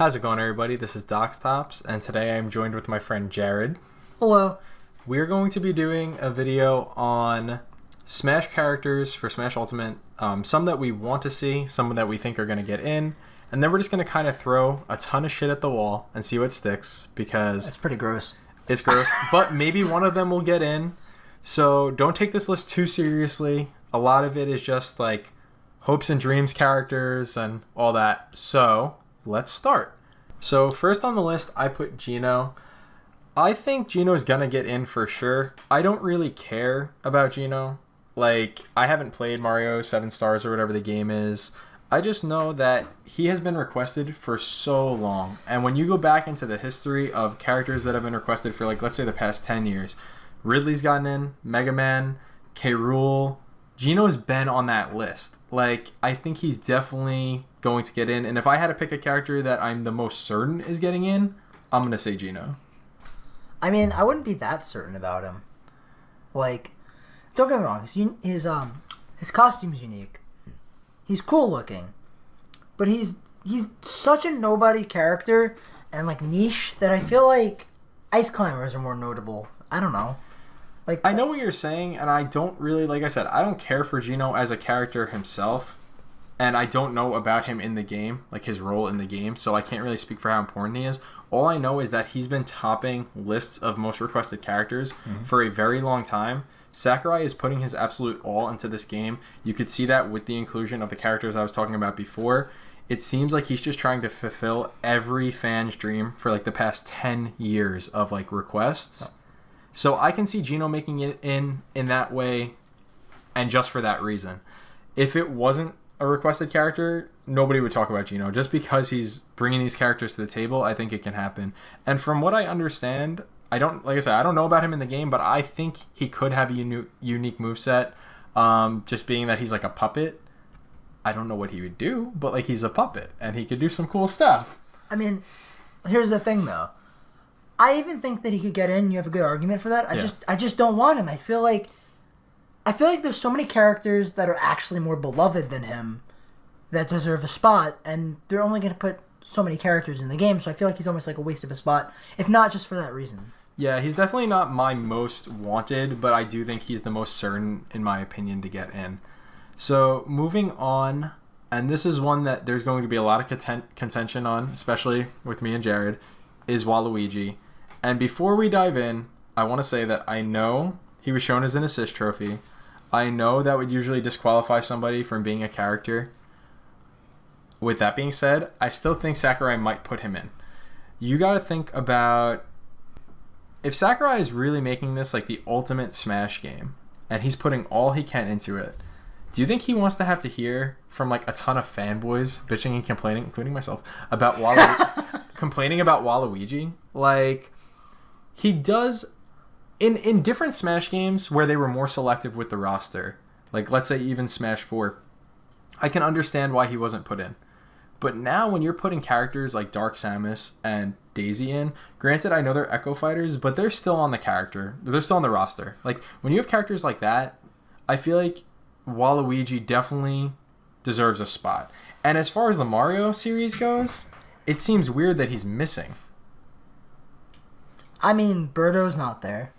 How's it going, everybody? This is doxTALKS, and today I'm joined with my friend Jared. Hello. We're going to be doing a video on Smash characters for Smash Ultimate. Some that we want to see, some that we think are going to get in, and then we're just going to kind of throw a ton of shit at the wall and see what sticks, because That's pretty gross. it's gross, but maybe one of them will get in. So don't take this list too seriously. A lot of it is just like hopes and dreams characters and all that. So let's start. So first on the list, I put Geno. I think Geno's gonna get in for sure. I don't really care about Geno. Like, I haven't played Mario 7 Stars or whatever the game is. I just know that he has been requested for so long. And when you go back into the history of characters that have been requested for, like, let's say the past 10 years, Ridley's gotten in, Mega Man, K. Rool. Geno's been on that list. Like, I think he's definitely going to get in. And if I had to pick a character that I'm the most certain is getting in, I'm going to say Geno. I mean, I wouldn't be that certain about him. Like, don't get me wrong. His costume's unique. He's cool looking, but he's such a nobody character and like niche that I feel like Ice Climbers are more notable. I don't know. Like, I know what you're saying, and I don't really, like I said, I don't care for Geno as a character himself, and I don't know about him in the game, like his role in the game, so I can't really speak for how important he is. All I know is that he's been topping lists of most requested characters for a very long time. Sakurai is putting his absolute all into this game. You could see that with the inclusion of the characters I was talking about before. It seems like he's just trying to fulfill every fan's dream for like the past 10 years of like requests. So I can see Geno making it in that way, and just for that reason. If it wasn't a requested character, nobody would talk about Geno. Just because he's bringing these characters to the table, I think it can happen. And from what I understand, I don't know about him in the game, but I think he could have a unique moveset. Just being that he's like a puppet. I don't know what he would do, but like he's a puppet, and he could do some cool stuff. I mean, here's the thing though. I even think that he could get in. You have a good argument for that. I just don't want him. I feel like there's so many characters that are actually more beloved than him that deserve a spot, and they're only going to put so many characters in the game. So I feel like he's almost like a waste of a spot, if not just for that reason. Yeah, he's definitely not my most wanted, but I do think he's the most certain, in my opinion, to get in. So moving on, and this is one that there's going to be a lot of contention on, especially with me and Jared, is Waluigi. And before we dive in, I want to say that I know he was shown as an assist trophy. I know that would usually disqualify somebody from being a character. With that being said, I still think Sakurai might put him in. You got to think about, if Sakurai is really making this like the ultimate Smash game, and he's putting all he can into it, do you think he wants to have to hear from like a ton of fanboys bitching and complaining, including myself, about complaining about Waluigi? Like, he does in different Smash games where they were more selective with the roster, like let's say even Smash 4, I can understand why he wasn't put in. But now when you're putting characters like Dark Samus and Daisy in, granted I know they're Echo Fighters, but they're still on the roster. Like, when you have characters like that, I feel like Waluigi definitely deserves a spot. And as far as the Mario series goes, it seems weird that he's missing. I mean, Birdo's not there.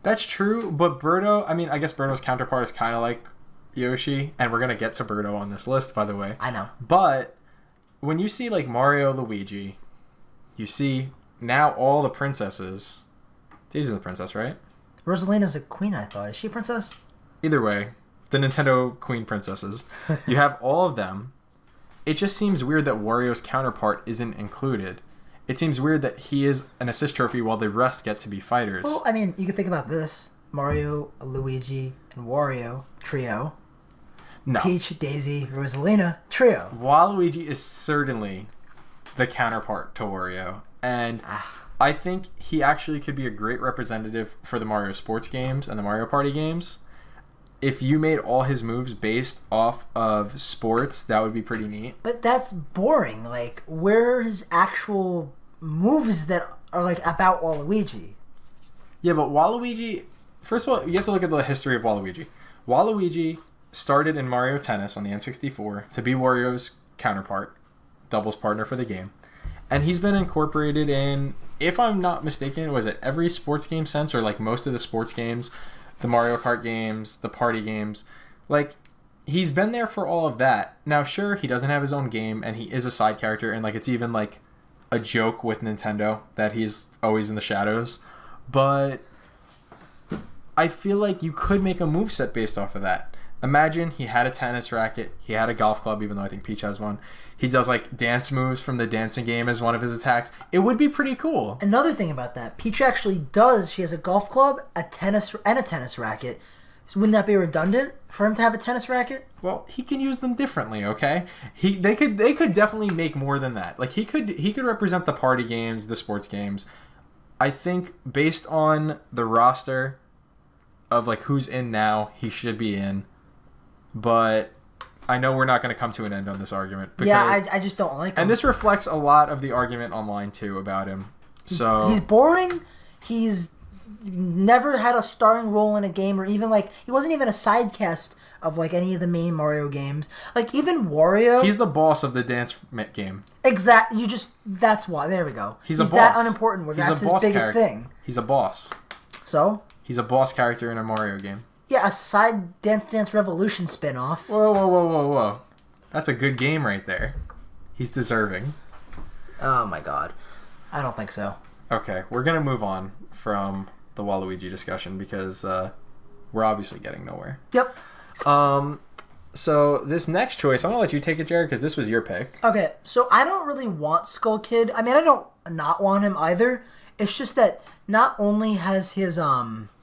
That's true, but Birdo, I mean, I guess Birdo's counterpart is kind of like Yoshi, and we're going to get to Birdo on this list, by the way. I know. But when you see like Mario, Luigi, you see now all the princesses. Daisy's a princess, right? Rosalina's a queen, I thought. Is she a princess? Either way, the Nintendo queen princesses. You have all of them. It just seems weird that Wario's counterpart isn't included. It seems weird that he is an assist trophy while the rest get to be fighters. Well, I mean, you can think about this. Mario, Luigi, and Wario, trio. No. Peach, Daisy, Rosalina, trio. Waluigi is certainly the counterpart to Wario. And I think he actually could be a great representative for the Mario sports games and the Mario Party games. If you made all his moves based off of sports, that would be pretty neat. But that's boring. Like, where are his actual moves that are like about Waluigi? Yeah, but Waluigi, first of all, you have to look at the history of Waluigi. Waluigi started in Mario Tennis on the N64 to be Wario's counterpart, doubles partner for the game. And he's been incorporated in, if I'm not mistaken, was it every sports game since, or like most of the sports games, the Mario Kart games, the party games. Like, he's been there for all of that. Now, sure, he doesn't have his own game, and he is a side character, and like it's even like a joke with Nintendo that he's always in the shadows. But I feel like you could make a moveset based off of that. Imagine he had a tennis racket, he had a golf club, even though I think Peach has one. He does like dance moves from the dancing game as one of his attacks. It would be pretty cool. Another thing about that, Peach actually does. She has a golf club, a tennis racket. So wouldn't that be redundant for him to have a tennis racket? Well, he can use them differently, okay? They could definitely make more than that. Like he could represent the party games, the sports games. I think based on the roster of like who's in now, he should be in. But I know we're not going to come to an end on this argument. Because, yeah, I just don't like him. And this reflects a lot of the argument online, too, about him. So he's boring. He's never had a starring role in a game, or even, like, he wasn't even a side cast of, like, any of the main Mario games. Like, even Wario. He's the boss of the dance game. Exactly. That's why. There we go. He's a boss. That unimportant where that's his biggest thing. He's a boss. So? He's a boss character in a Mario game. Yeah, a side Dance Dance Revolution spin-off. Whoa. That's a good game right there. He's deserving. Oh my god. I don't think so. Okay, we're going to move on from the Waluigi discussion because we're obviously getting nowhere. Yep. So this next choice, I'm going to let you take it, Jared, because this was your pick. Okay, so I don't really want Skull Kid. I mean, I don't not want him either. It's just that not only has his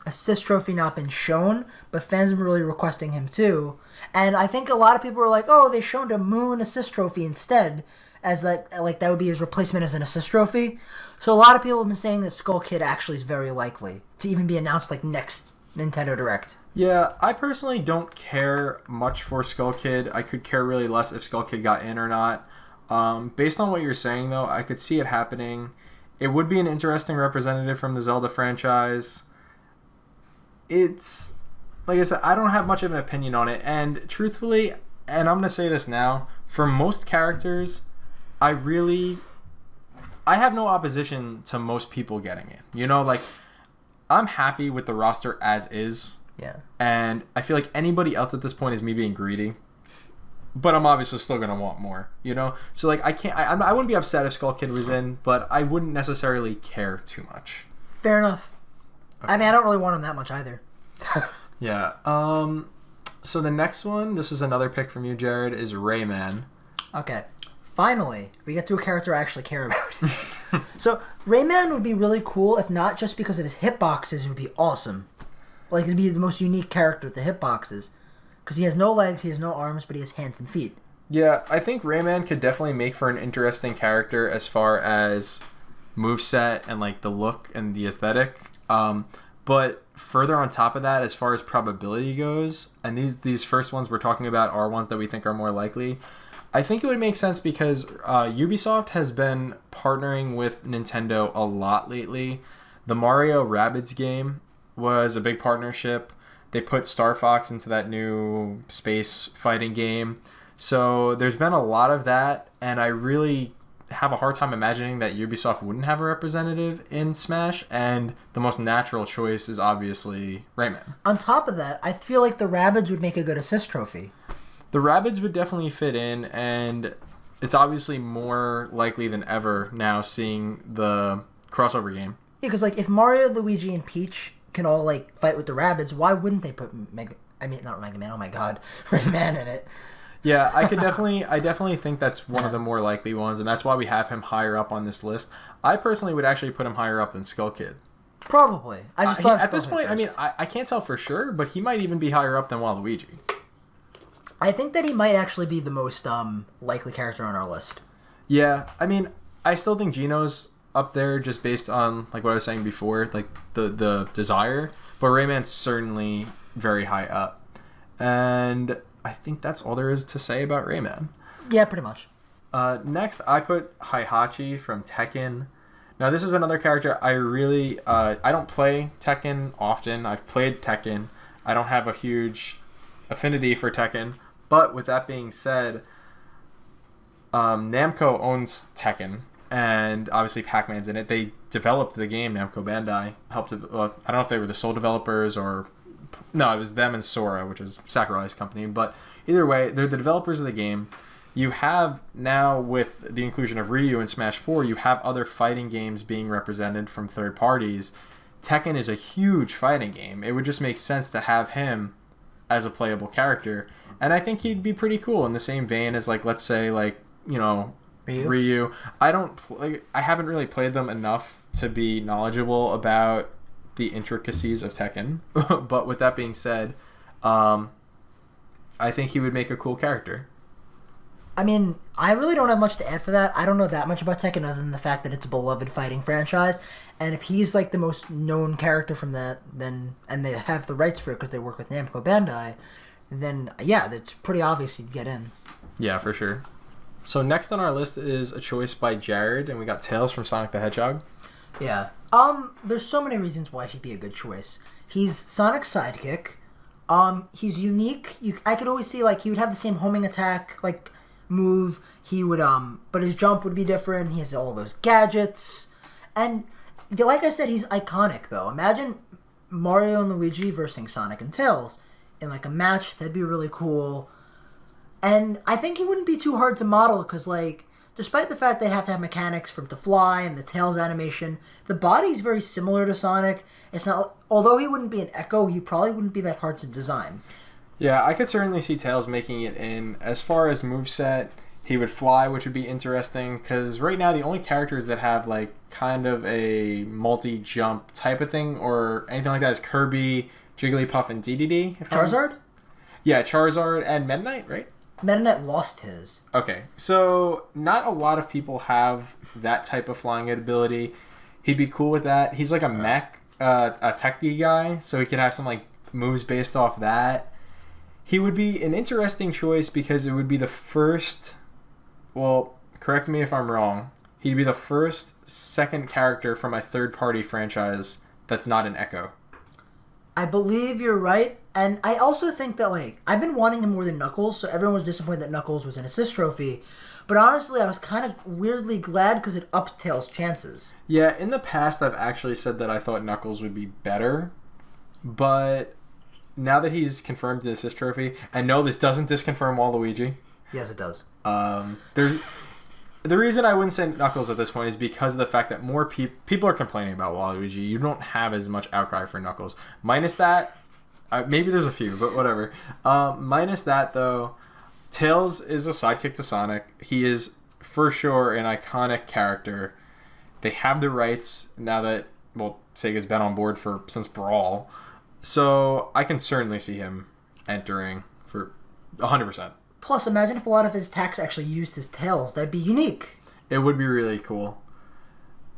assist trophy not been shown, but fans have been really requesting him too. And I think a lot of people are like, oh, they showed a Moon assist trophy instead, as like that would be his replacement as an assist trophy. So a lot of people have been saying that Skull Kid actually is very likely to even be announced like next Nintendo Direct. Yeah, I personally don't care much for Skull Kid. I could care really less if Skull Kid got in or not. Based on what you're saying, though, I could see it happening. It would be an interesting representative from the Zelda franchise. It's, like I said, I don't have much of an opinion on it. And truthfully, and I'm going to say this now, for most characters, I have no opposition to most people getting it. You know, like, I'm happy with the roster as is. Yeah. And I feel like anybody else at this point is me being greedy. But I'm obviously still going to want more, you know? So, like, I wouldn't be upset if Skull Kid was in, but I wouldn't necessarily care too much. Fair enough. Okay. I mean, I don't really want him that much either. Yeah. So the next one, this is another pick from you, Jared, is Rayman. Okay. Finally, we get to a character I actually care about. So, Rayman would be really cool, if not just because of his hitboxes, it would be awesome. Like, it'd be the most unique character with the hitboxes. Because he has no legs, he has no arms, but he has hands and feet. Yeah, I think Rayman could definitely make for an interesting character as far as moveset and, like, the look and the aesthetic. But further on top of that, as far as probability goes, and these first ones we're talking about are ones that we think are more likely, I think it would make sense because Ubisoft has been partnering with Nintendo a lot lately. The Mario Rabbids game was a big partnership. They put Star Fox into that new space fighting game. So there's been a lot of that, and I really have a hard time imagining that Ubisoft wouldn't have a representative in Smash, and the most natural choice is obviously Rayman. On top of that, I feel like the Rabbids would make a good assist trophy. The Rabbids would definitely fit in, and it's obviously more likely than ever now seeing the crossover game. Yeah, because like if Mario, Luigi, and Peach can all like fight with the Rabbids, why wouldn't they put not Mega Man, oh my god, Rayman in it? Yeah, I definitely think that's one of the more likely ones, and that's why we have him higher up on this list. I personally would actually put him higher up than Skull Kid. Probably. I just thought at this point, I mean, I can't tell for sure, but he might even be higher up than Waluigi. I think that he might actually be the most likely character on our list. Yeah, I mean, I still think Gino's up there just based on like what I was saying before, like the desire, but Rayman's certainly very high up. And I think that's all there is to say about Rayman. Yeah, pretty much. Next, I put Heihachi from Tekken. Now, this is another character I really... I don't play Tekken often. I've played Tekken. I don't have a huge affinity for Tekken. But with that being said, Namco owns Tekken. and obviously Pac-Man's in it. They developed the game. Namco Bandai helped. I don't know if they were the sole developers or no, it was them and Sora, which is Sakurai's company. But either way, they're the developers of the game. You have now, with the inclusion of Ryu in Smash 4, you have other fighting games being represented from third parties. Tekken is a huge fighting game. It would just make sense to have him as a playable character. And I think he'd be pretty cool in the same vein as, like, let's say, like, you know, Ryu. I haven't really played them enough to be knowledgeable about the intricacies of Tekken. But with that being said, I think he would make a cool character. I mean, I really don't have much to add for that. I don't know that much about Tekken other than the fact that it's a beloved fighting franchise. And if he's like the most known character from that, then and they have the rights for it because they work with Namco Bandai, then yeah, it's pretty obvious he'd get in. Yeah, for sure. So next on our list is a choice by Jared, and we got Tails from Sonic the Hedgehog. Yeah. There's so many reasons why he'd be a good choice. He's Sonic's sidekick. He's unique. I could always see like he would have the same homing attack, like move. He would but his jump would be different. He has all those gadgets, and like I said, he's iconic though. Imagine Mario and Luigi versus Sonic and Tails in like a match. That'd be really cool. And I think he wouldn't be too hard to model because like despite the fact they have to have mechanics for him to fly and the Tails animation, the body's very similar to Sonic. It's not, although he wouldn't be an Echo, he probably wouldn't be that hard to design. Yeah, I could certainly see Tails making it in. As far as moveset, he would fly, which would be interesting, because right now the only characters that have like kind of a multi-jump type of thing or anything like that is Kirby, Jigglypuff, and DDD. Charizard? Yeah, Charizard and Meta Knight, right? Meta Knight lost his. Okay, so not a lot of people have that type of flying ability. He'd be cool with that. He's like a mech, a techie guy, so he could have some like moves based off that. He would be an interesting choice because it would be the first, well, correct me if I'm wrong, he'd be the first second character from a third-party franchise that's not an Echo. I believe you're right, and I also think that, like, I've been wanting him more than Knuckles, so everyone was disappointed that Knuckles was an assist trophy, but honestly, I was kind of weirdly glad because it upped Tails' chances. Yeah, in the past, I've actually said that I thought Knuckles would be better, but now that he's confirmed the assist trophy, and no, this doesn't disconfirm Waluigi. Yes, it does. There's the reason I wouldn't say Knuckles at this point is because of the fact that more people are complaining about Waluigi. You don't have as much outcry for Knuckles. Minus that, maybe there's a few, but whatever. Minus that, though, Tails is a sidekick to Sonic. He is, for sure, an iconic character. They have the rights now that, well, Sega's been on board since Brawl. So I can certainly see him entering for 100%. Plus, imagine if a lot of his attacks actually used his tails. That'd be unique. It would be really cool.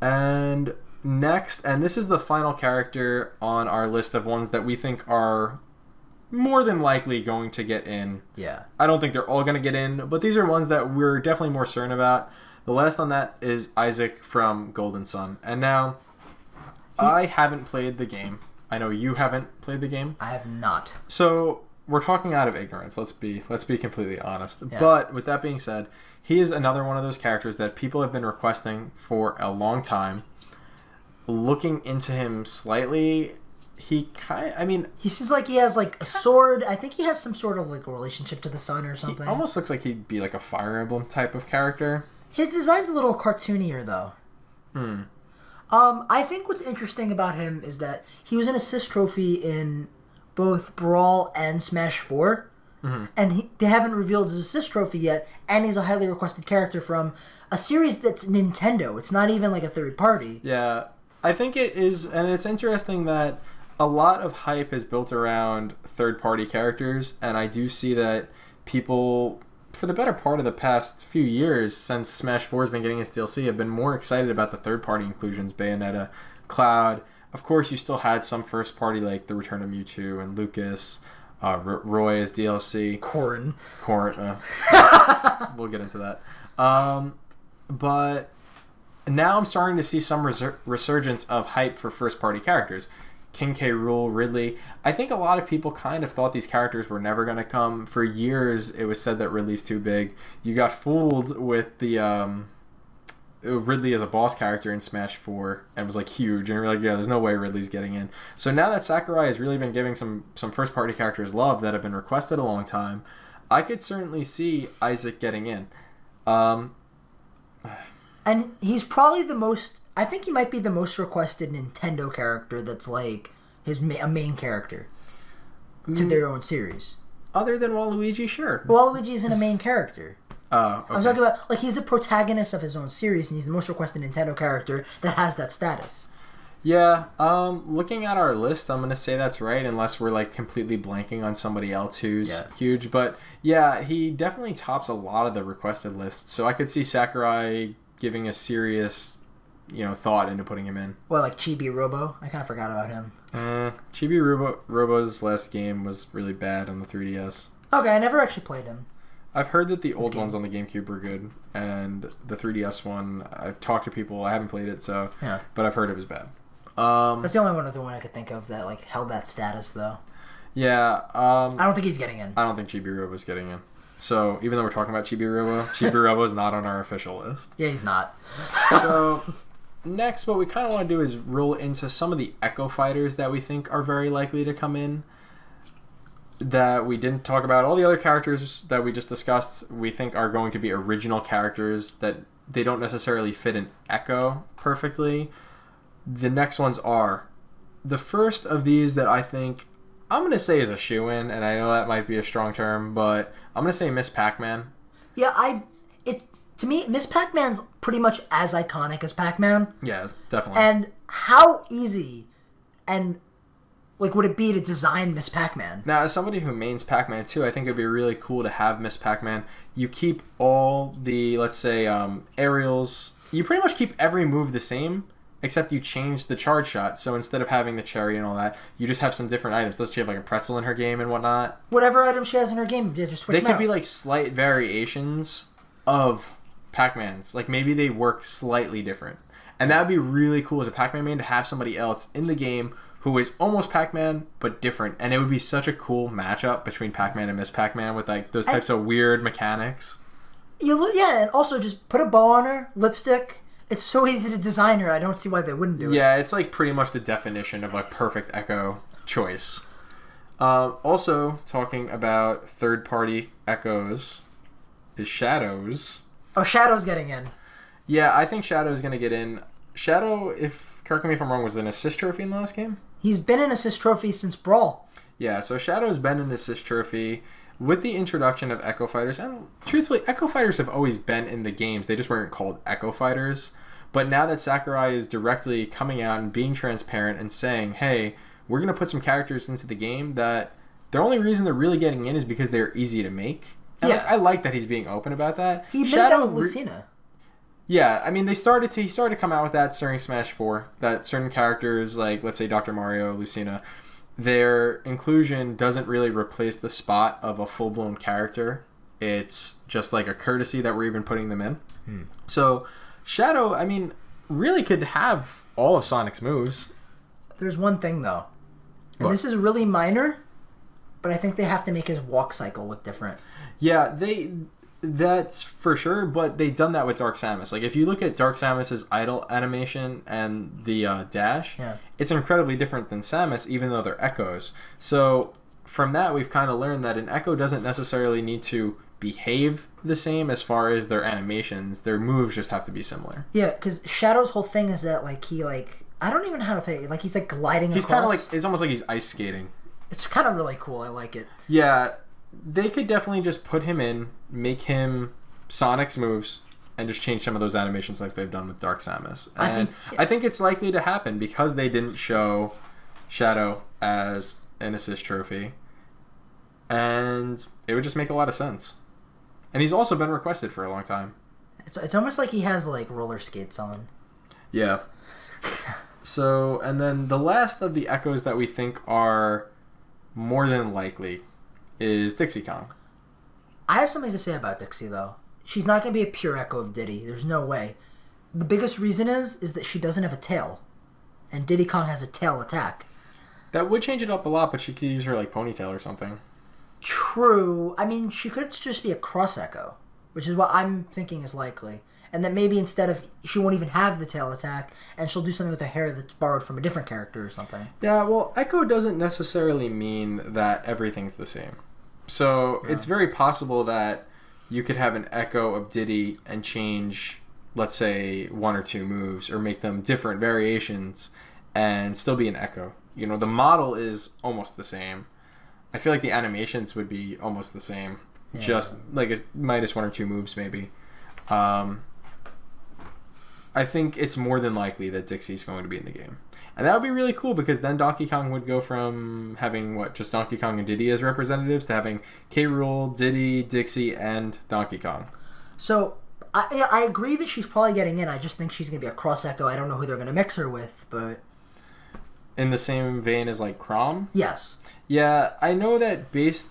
And next, and this is the final character on our list of ones that we think are more than likely going to get in. Yeah. I don't think they're all going to get in, but these are ones that we're definitely more certain about. The last on that is Isaac from Golden Sun. And now, I haven't played the game. I know you haven't played the game. I have not. So we're talking out of ignorance. Let's be completely honest. Yeah. But with that being said, he is another one of those characters that people have been requesting for a long time. Looking into him slightly, he seems like he has like a sword. I think he has some sort of like a relationship to the sun or something. He almost looks like he'd be like a Fire Emblem type of character. His design's a little cartoonier though. I think what's interesting about him is that he was an assist trophy in both Brawl and Smash 4. Mm-hmm. And they haven't revealed his assist trophy yet, and he's a highly requested character from a series that's Nintendo. It's not even like a third party. Yeah, I think it is, and it's interesting that a lot of hype is built around third-party characters, and I do see that people, for the better part of the past few years, since Smash 4 has been getting its DLC, have been more excited about the third-party inclusions, Bayonetta, Cloud. Of course, you still had some first-party, like The Return of Mewtwo and Lucas, Roy as DLC. Corrin. We'll get into that. But now I'm starting to see some resurgence of hype for first-party characters. King K. Rool, Ridley. I think a lot of people kind of thought these characters were never going to come. For years, it was said that Ridley's too big. You got fooled with the Ridley as a boss character in Smash 4 and was like huge, and we're like, yeah, there's no way Ridley's getting in. So now that Sakurai has really been giving some first party characters love that have been requested a long time, I could certainly see Isaac getting in. And he's probably the most. I think he might be the most requested Nintendo character that's like a main character to their own series. Other than Waluigi, sure. Waluigi isn't a main character. Oh, okay. I'm talking about, like, he's the protagonist of his own series, and he's the most requested Nintendo character that has that status. Yeah, looking at our list, I'm going to say that's right, unless we're, like, completely blanking on somebody else who's huge. But, yeah, he definitely tops a lot of the requested lists, so I could see Sakurai giving a serious, thought into putting him in. Well, like Chibi Robo? I kind of forgot about him. Chibi Robo's last game was really bad on the 3DS. Okay, I never actually played him. I've heard that the old ones on the GameCube were good, and the 3DS one, I've talked to people, I haven't played it, but I've heard it was bad. That's the only other one I could think of that like held that status, though. Yeah. I don't think he's getting in. I don't think Chibi Robo's getting in. So, even though we're talking about Chibi Robo is not on our official list. Yeah, he's not. So, next, what we kind of want to do is roll into some of the Echo Fighters that we think are very likely to come in, that we didn't talk about. All the other characters that we just discussed, we think are going to be original characters that they don't necessarily fit in Echo perfectly. The next ones are the first of these that I think I'm going to say is a shoo-in, and I know that might be a strong term, but I'm going to say Miss Pac-Man. Yeah, to me, Miss Pac-Man's pretty much as iconic as Pac-Man. Yeah, definitely. And how easy and like would it be to design Miss Pac-Man? Now, as somebody who mains Pac-Man too, I think it'd be really cool to have Miss Pac-Man. You keep all the, let's say, aerials. You pretty much keep every move the same, except you change the charge shot. So instead of having the cherry and all that, you just have some different items. Let's say you have like a pretzel in her game and whatnot. Whatever item she has in her game, yeah, just switch They them could out. be like slight variations of Pac-Mans. Like maybe they work slightly different. And that would be really cool as a Pac-Man main to have somebody else in the game who is almost Pac-Man, but different. And it would be such a cool matchup between Pac-Man and Miss Pac-Man with like those types of weird mechanics. And also just put a bow on her, lipstick. It's so easy to design her. I don't see why they wouldn't do it. Yeah, it's like pretty much the definition of a perfect Echo choice. Also, talking about third-party Echoes is Shadows. Oh, Shadow's getting in. Yeah, I think Shadow's going to get in. Shadow, correct me if I'm wrong, was an assist trophy in the last game? He's been an assist trophy since Brawl. Yeah, so Shadow's been an assist trophy with the introduction of Echo Fighters. And truthfully, Echo Fighters have always been in the games. They just weren't called Echo Fighters. But now that Sakurai is directly coming out and being transparent and saying, hey, we're going to put some characters into the game that the only reason they're really getting in is because they're easy to make. And I like that he's being open about that. He did that with Lucina. Yeah, I mean, he started to come out with that during Smash 4, that certain characters, like, let's say Dr. Mario, Lucina, their inclusion doesn't really replace the spot of a full-blown character. It's just like a courtesy that we're even putting them in. So, Shadow, I mean, really could have all of Sonic's moves. There's one thing, though. And this is really minor, but I think they have to make his walk cycle look different. Yeah, that's for sure, but they've done that with Dark Samus. Like, if you look at Dark Samus's idle animation and the dash, it's incredibly different than Samus, even though they're echoes. So, from that, we've kind of learned that an echo doesn't necessarily need to behave the same as far as their animations. Their moves just have to be similar. Yeah, because Shadow's whole thing is that, like, I don't even know how to play it. Like, he's, like, gliding He's across. kind of like, it's almost like he's ice skating. It's kind of really cool. I like it. Yeah, they could definitely just put him in, make him Sonic's moves, and just change some of those animations like they've done with Dark Samus. And I think it's likely to happen because they didn't show Shadow as an assist trophy. And it would just make a lot of sense. And he's also been requested for a long time. It's almost like he has, like, roller skates on. Yeah. So, and then the last of the echoes that we think are more than likely is Dixie Kong. I have something to say about Dixie, though. She's not going to be a pure echo of Diddy. There's no way. The biggest reason is that she doesn't have a tail. And Diddy Kong has a tail attack. That would change it up a lot, but she could use her, like, ponytail or something. True. I mean, she could just be a cross echo, which is what I'm thinking is likely. And then maybe instead of, she won't even have the tail attack, and she'll do something with the hair that's borrowed from a different character or something. Yeah, well, Echo doesn't necessarily mean that everything's the same. So it's very possible that you could have an Echo of Diddy and change, let's say, 1 or 2 moves, or make them different variations, and still be an Echo. You know, the model is almost the same. I feel like the animations would be almost the same. Yeah. Just like a minus 1 or 2 moves, maybe. I think it's more than likely that Dixie's going to be in the game. And that would be really cool, because then Donkey Kong would go from having, just Donkey Kong and Diddy as representatives to having K. Rool, Diddy, Dixie, and Donkey Kong. So, I agree that she's probably getting in. I just think she's going to be a cross Echo. I don't know who they're going to mix her with, but... In the same vein as, like, Crom? Yes. Yeah, I know that based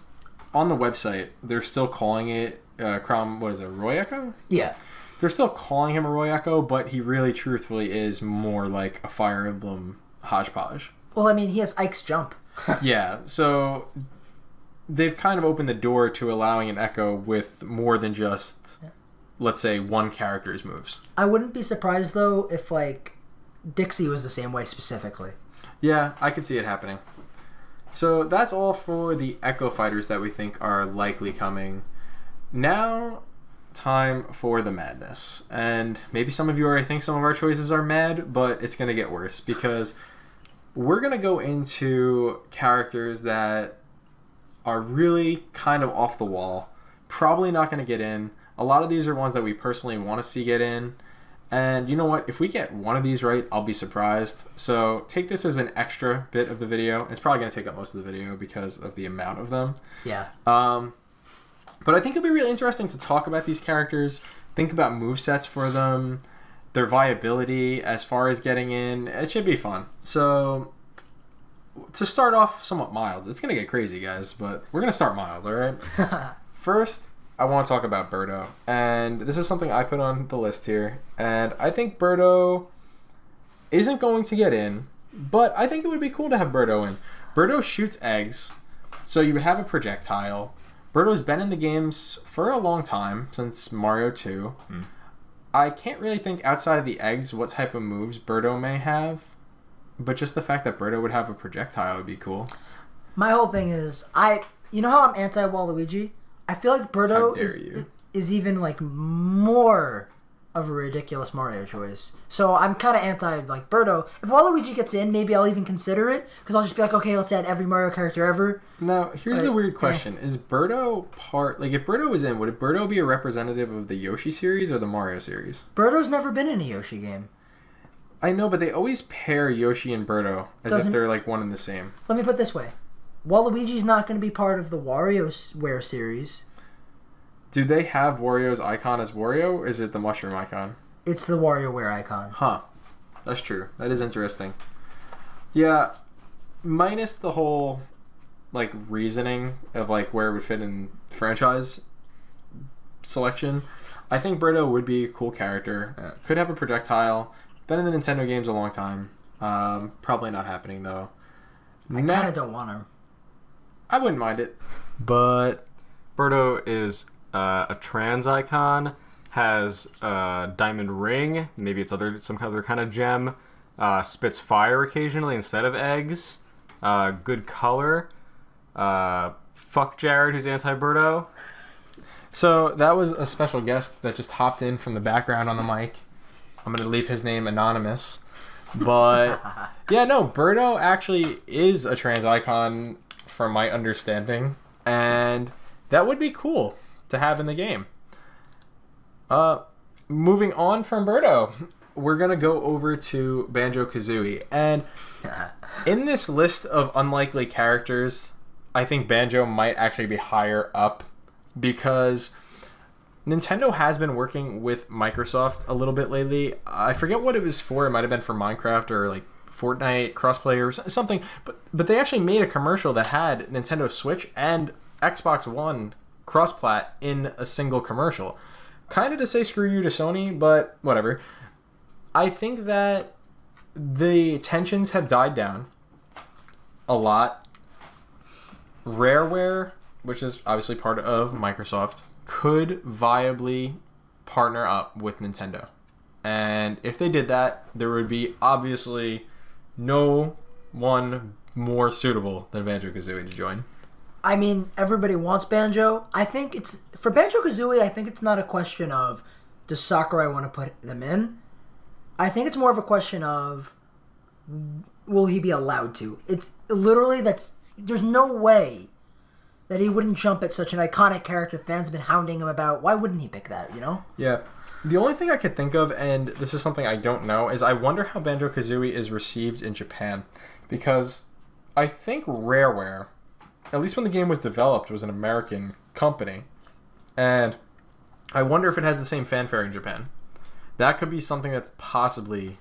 on the website, they're still calling it Crom, what is it, Roy Echo? Yeah. They're still calling him a Roy Echo, but he really, truthfully, is more like a Fire Emblem hodgepodge. Well, I mean, he has Ike's jump. Yeah, so they've kind of opened the door to allowing an Echo with more than just, let's say, one character's moves. I wouldn't be surprised, though, if, like, Dixie was the same way specifically. Yeah, I could see it happening. So that's all for the Echo fighters that we think are likely coming. Now, time for the madness. And maybe some of you already think some of our choices are mad, but it's going to get worse, because we're going to go into characters that are really kind of off the wall, probably not going to get in. A lot of these are ones that we personally want to see get in. And you know what? If we get one of these right, I'll be surprised. So take this as an extra bit of the video. It's probably going to take up most of the video because of the amount of them. Yeah. But I think it'll be really interesting to talk about these characters, think about movesets for them, their viability as far as getting in. It should be fun. So to start off somewhat mild, it's going to get crazy, guys, but we're going to start mild, all right? First, I want to talk about Birdo. And this is something I put on the list here. And I think Birdo isn't going to get in, but I think it would be cool to have Birdo in. Birdo shoots eggs, so you would have a projectile. Birdo's been in the games for a long time, since Mario 2. I can't really think outside of the eggs what type of moves Birdo may have, but just the fact that Birdo would have a projectile would be cool. My whole thing is, you know how I'm anti-Waluigi? I feel like Birdo is even like more of a ridiculous Mario choice. So I'm kind of anti like Birdo. If Waluigi gets in, maybe I'll even consider it, because I'll just be like, okay, let's add every Mario character ever. Now, here's the weird question: is Birdo part, like, if Birdo was in, would Birdo be a representative of the Yoshi series or the Mario series? Birdo's never been in a Yoshi game. I know, but they always pair Yoshi and Birdo as if they're like one and the same. Let me put it this way: Waluigi's not going to be part of the WarioWare series. Do they have Wario's icon as Wario, or is it the mushroom icon? It's the WarioWare icon. Huh. That's true. That is interesting. Yeah, minus the whole, like, reasoning of, like, where it would fit in franchise selection, I think Birdo would be a cool character. Could have a projectile. Been in the Nintendo games a long time. Probably not happening, though. I kind of don't want her. I wouldn't mind it. But Birdo is a trans icon, has a diamond ring, maybe it's some other kind of gem, spits fire occasionally instead of eggs, good color, fuck Jared, who's anti-Birdo. So that was a special guest that just hopped in from the background on the mic. I'm going to leave his name anonymous. But yeah, no, Birdo actually is a trans icon from my understanding, and that would be cool to have in the game. Moving on from Birdo, we're going to go over to Banjo-Kazooie. And in this list of unlikely characters, I think Banjo might actually be higher up, because Nintendo has been working with Microsoft a little bit lately. I forget what it was for. It might have been for Minecraft or like Fortnite crossplay or something. But they actually made a commercial that had Nintendo Switch and Xbox One cross-plat in a single commercial. Kind of to say screw you to Sony, but whatever. I think that the tensions have died down a lot. Rareware, which is obviously part of Microsoft, could viably partner up with Nintendo. And if they did that, there would be obviously no one more suitable than Banjo-Kazooie to join. I mean, everybody wants Banjo. I think it's... For Banjo-Kazooie, I think it's not a question of does Sakurai want to put them in? I think it's more of a question of will he be allowed to? It's literally there's no way that he wouldn't jump at such an iconic character fans have been hounding him about. Why wouldn't he pick that, you know? Yeah. The only thing I could think of, and this is something I don't know, is I wonder how Banjo-Kazooie is received in Japan. Because I think Rareware, at least when the game was developed, was an American company. And I wonder if it has the same fanfare in Japan. That could be something that's possibly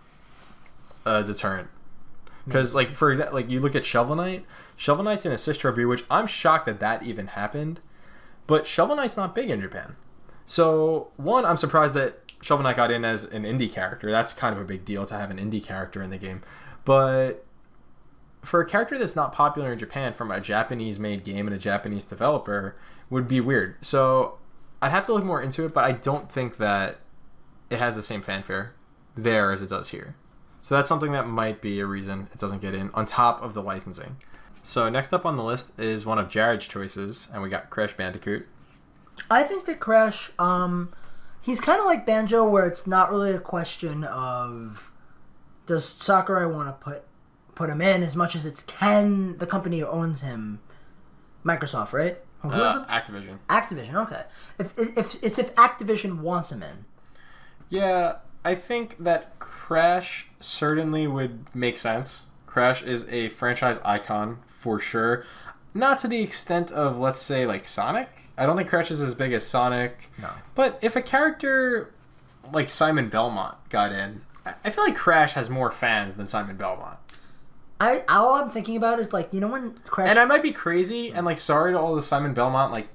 a deterrent. Because, like, for example, like you look at Shovel Knight. Shovel Knight's an assist trophy, which I'm shocked that even happened. But Shovel Knight's not big in Japan. So, one, I'm surprised that Shovel Knight got in as an indie character. That's kind of a big deal to have an indie character in the game. But for a character that's not popular in Japan from a Japanese-made game and a Japanese developer would be weird. So, I'd have to look more into it, but I don't think that it has the same fanfare there as it does here. So that's something that might be a reason it doesn't get in, on top of the licensing. So next up on the list is one of Jared's choices, and we got Crash Bandicoot. I think that Crash, he's kind of like Banjo, where it's not really a question of does Sakurai want to put him in as much as it's can the company who owns him, Microsoft, right? Who is it? Activision. Activision, okay. If Activision wants him in. Yeah, I think that Crash certainly would make sense. Crash is a franchise icon for sure. Not to the extent of, let's say, like Sonic. I don't think Crash is as big as Sonic. No. But if a character like Simon Belmont got in, I feel like Crash has more fans than Simon Belmont. All I'm thinking about is, like, you know when Crash... And I might be crazy, and, like, sorry to all the Simon Belmont, like,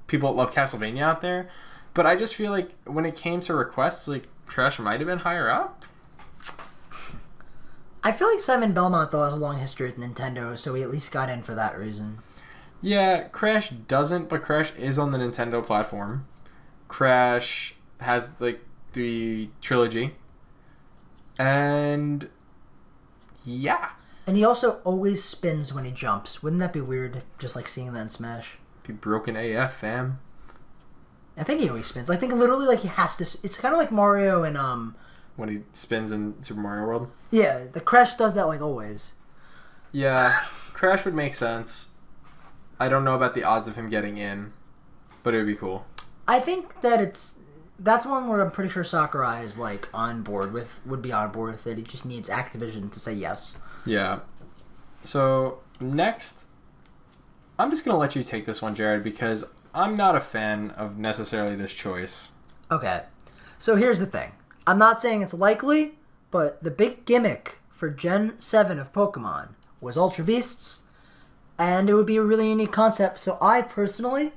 people that love Castlevania out there, but I just feel like when it came to requests, like, Crash might have been higher up. I feel like Simon Belmont, though, has a long history with Nintendo, so he at least got in for that reason. Yeah, Crash doesn't, but Crash is on the Nintendo platform. Crash has, like, the trilogy. And... yeah. And he also always spins when he jumps. Wouldn't that be weird, just like seeing that in Smash? Be broken AF, fam. I think he always spins. I think literally, like, he has to... It's kind of like Mario and, When he spins in Super Mario World? Yeah, the Crash does that, like, always. Yeah, Crash would make sense. I don't know about the odds of him getting in, but it would be cool. I think that that's one where I'm pretty sure Sakurai is, like, would be on board with it. He just needs Activision to say yes. Yeah. So, next, I'm just going to let you take this one, Jared, because I'm not a fan of necessarily this choice. Okay. So here's the thing. I'm not saying it's likely, but the big gimmick for Gen 7 of Pokemon was Ultra Beasts, and it would be a really unique concept, so I personally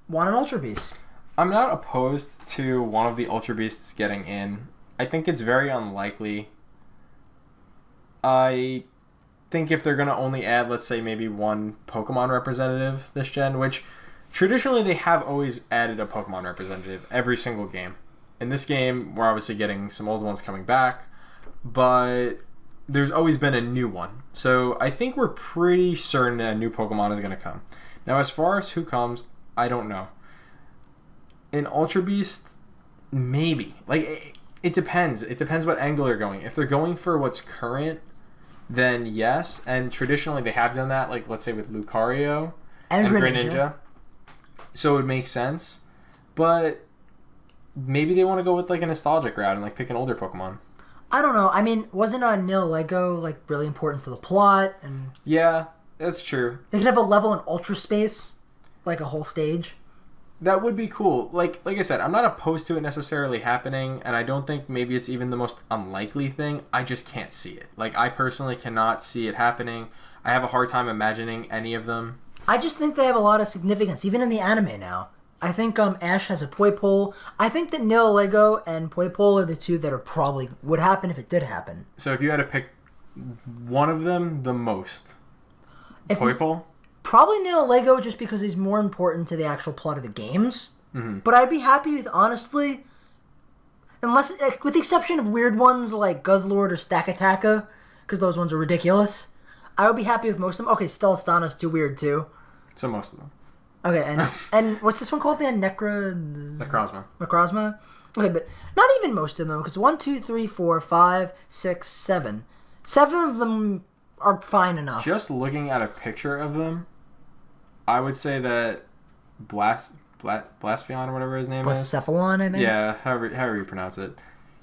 want an Ultra Beast. I'm not opposed to one of the Ultra Beasts getting in. I think it's very unlikely. I think if they're going to only add, let's say, maybe one Pokemon representative this gen, which traditionally they have always added a Pokemon representative every single game. In this game, we're obviously getting some old ones coming back, but there's always been a new one. So I think we're pretty certain that a new Pokemon is going to come. Now, as far as who comes, I don't know. In Ultra Beast, maybe. Like, it depends. It depends what angle they're going. If they're going for what's current, then yes. And traditionally they have done that, like, let's say with Lucario and Greninja. So it would make sense. But maybe they want to go with, like, a nostalgic route and, like, pick an older Pokemon. I don't know. I mean, wasn't Nil Lego, like, really important to the plot? And yeah, that's true. They could have a level in Ultra Space, like a whole stage. That would be cool. Like I said, I'm not opposed to it necessarily happening, and I don't think maybe it's even the most unlikely thing. I just can't see it. Like, I personally cannot see it happening. I have a hard time imagining any of them. I just think they have a lot of significance, even in the anime now. I think Ash has a Poipole. I think that Nil Lego and Poipole are the two that are probably would happen if it did happen. So if you had to pick one of them the most, Poipole? Probably Nil Lego just because he's more important to the actual plot of the games. Mm-hmm. But I'd be happy with, honestly, Unless, with the exception of weird ones like Guzzlord or Stakataka, because those ones are ridiculous, I would be happy with most of them. Okay, Stellastana's too weird too. So most of them. Okay, and what's this one called then? Necrozma. Okay, but not even most of them, because 1, 2, 3, 4, 5, 6, 7. 7 of them are fine enough. Just looking at a picture of them, I would say that Blaspheon or whatever his name is. Blacephalon, I think? Yeah, however you pronounce it.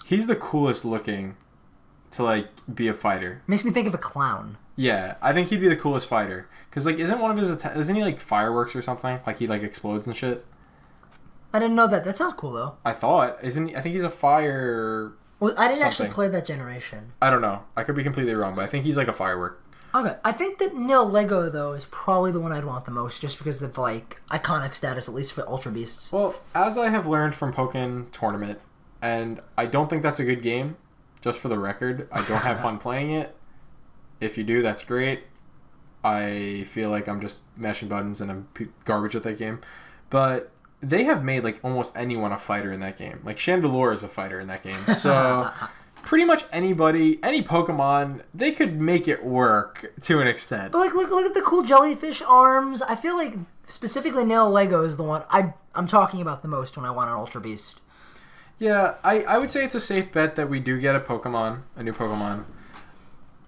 He's the coolest looking to, like, be a fighter. Makes me think of a clown. Yeah, I think he'd be the coolest fighter. Because, like, isn't one of his isn't he, like, fireworks or something? Like, he, like, explodes and shit? I didn't know that. That sounds cool, though. I thought. Isn't he? I think he's a fire... Well, I didn't actually something. play that generation. I don't know. I could be completely wrong, but I think he's, like, a firework. Okay, I think that Nil Lego, though, is probably the one I'd want the most, just because of, like, iconic status, at least for Ultra Beasts. Well, as I have learned from Pokken Tournament, and I don't think that's a good game, just for the record. I don't have fun playing it. If you do, that's great. I feel like I'm just mashing buttons and I'm garbage at that game. But they have made, like, almost anyone a fighter in that game. Like, Chandelure is a fighter in that game. So... pretty much anybody, any Pokemon, they could make it work to an extent. But like, look at the cool jellyfish arms. I feel like specifically Nail Lego is the one I'm talking about the most when I want an Ultra Beast. Yeah, I would say it's a safe bet that we do get a new Pokemon.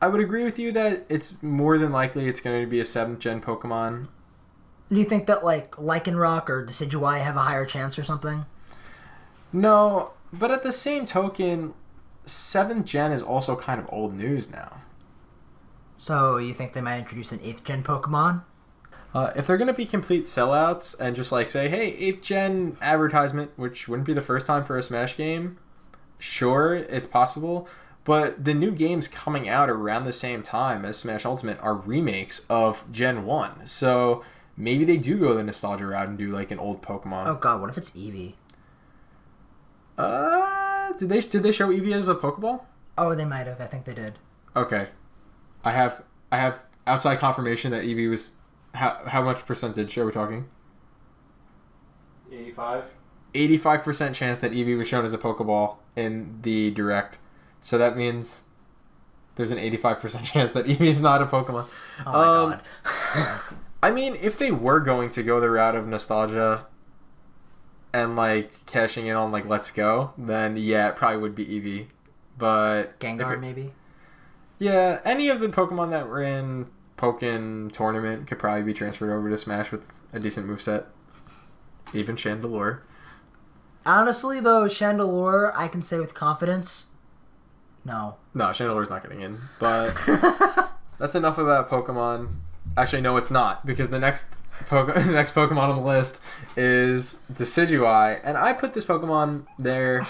I would agree with you that it's more than likely it's going to be a 7th gen Pokemon. Do you think that like Lycanroc or Decidueye have a higher chance or something? No, but at the same token... 7th gen is also kind of old news now. So you think they might introduce an 8th gen Pokemon? If they're going to be complete sellouts and just like say, hey, 8th gen advertisement, which wouldn't be the first time for a Smash game, sure, it's possible. But the new games coming out around the same time as Smash Ultimate are remakes of Gen 1. So maybe they do go the nostalgia route and do like an old Pokemon. Oh god, what if it's Eevee? Did they show Eevee as a Pokeball? Oh, they might have. I think they did. Okay. I have outside confirmation that Eevee was... How much percentage are we talking? 85. 85% chance that Eevee was shown as a Pokeball in the Direct. So that means there's an 85% chance that Eevee is not a Pokemon. Oh my god. I mean, if they were going to go the route of nostalgia... and, like, cashing in on, like, Let's Go, then, yeah, it probably would be Eevee. But... Gengar, maybe? Yeah, any of the Pokemon that were in Pokken Tournament could probably be transferred over to Smash with a decent moveset. Even Chandelure. Honestly, though, Chandelure, I can say with confidence, no. No, Chandelure's not getting in. But that's enough about Pokemon. Actually, no, it's not, because the next Pokemon on the list is Decidueye, and I put this Pokemon there.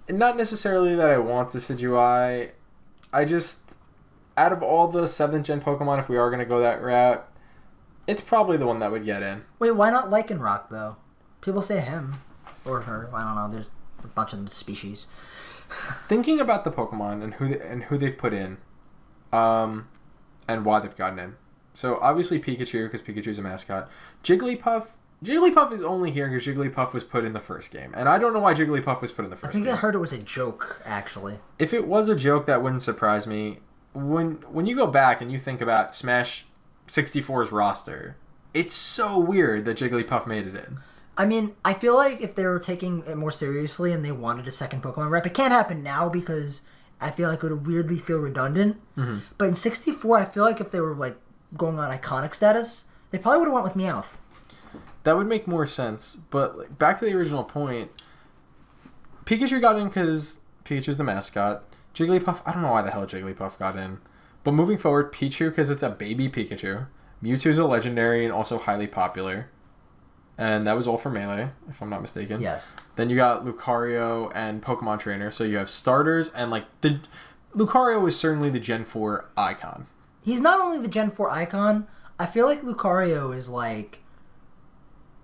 Not necessarily that I want Decidueye. I just, out of all the 7th gen Pokemon, if we are going to go that route, it's probably the one that would get in. Wait, why not Lycanroc, though? People say him. Or her. I don't know. There's a bunch of them species. Thinking about the Pokemon and who they've put in, and why they've gotten in. So, obviously Pikachu, because Pikachu's a mascot. Jigglypuff is only here because Jigglypuff was put in the first game. And I don't know why Jigglypuff was put in the first game. I think I heard it was a joke, actually. If it was a joke, that wouldn't surprise me. When you go back and you think about Smash 64's roster, it's so weird that Jigglypuff made it in. I mean, I feel like if they were taking it more seriously and they wanted a second Pokemon rep, it can't happen now because I feel like it would weirdly feel redundant. Mm-hmm. But in 64, I feel like if they were like going on iconic status, they probably would have went with Meowth. That would make more sense. But like, back to the original point, Pikachu got in because Pikachu's the mascot. Jigglypuff, I don't know why the hell Jigglypuff got in. But moving forward, Pichu because it's a baby Pikachu. Mewtwo's a legendary and also highly popular. And that was all for Melee, if I'm not mistaken. Yes. Then you got Lucario and Pokemon Trainer. So you have starters and like the... Lucario is certainly the Gen 4 icon. He's not only the Gen 4 icon, I feel like Lucario is like...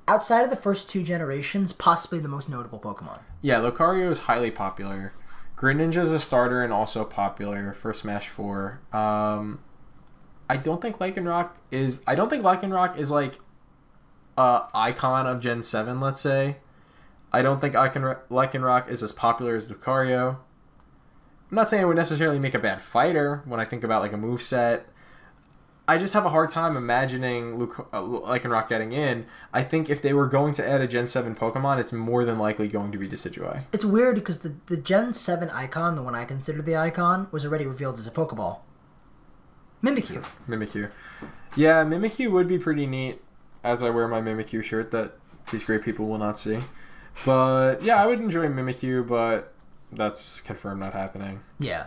outside of the first 2 generations, possibly the most notable Pokemon. Yeah, Lucario is highly popular. Greninja is a starter and also popular for Smash 4. I don't think Lycanroc is like icon of Gen 7, let's say. I don't think Lycanroc is as popular as Lucario. I'm not saying it would necessarily make a bad fighter when I think about like a moveset. I just have a hard time imagining Lycanroc getting in. I think if they were going to add a Gen 7 Pokemon, it's more than likely going to be Decidueye. It's weird because the Gen 7 icon, the one I consider the icon, was already revealed as a Pokeball. Mimikyu. Yeah, Mimikyu would be pretty neat as I wear my Mimikyu shirt that these great people will not see. But yeah, I would enjoy Mimikyu, but that's confirmed not happening. Yeah.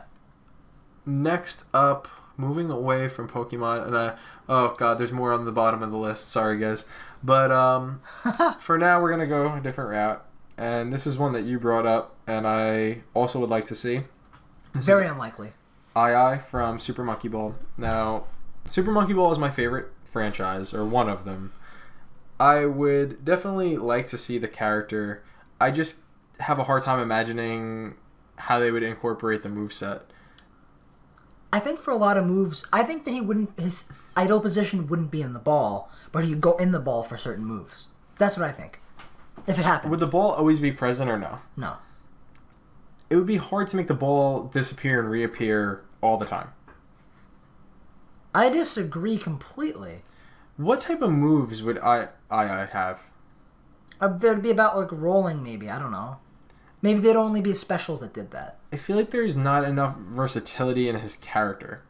Next up, moving away from Pokemon, and oh god, there's more on the bottom of the list. Sorry, guys. But for now, we're going to go a different route. And this is one that you brought up, and I also would like to see. Very unlikely. II from Super Monkey Ball. Now, Super Monkey Ball is my favorite franchise, or one of them. I would definitely like to see the character. I just have a hard time imagining how they would incorporate the moveset. I think for a lot of moves, I think that his idle position wouldn't be in the ball, but he'd go in the ball for certain moves. That's what I think. If it happened. Would the ball always be present or no? No. It would be hard to make the ball disappear and reappear all the time. I disagree completely. What type of moves would I have? There'd be about like rolling maybe, I don't know. Maybe there'd only be specials that did that. I feel like there's not enough versatility in his character.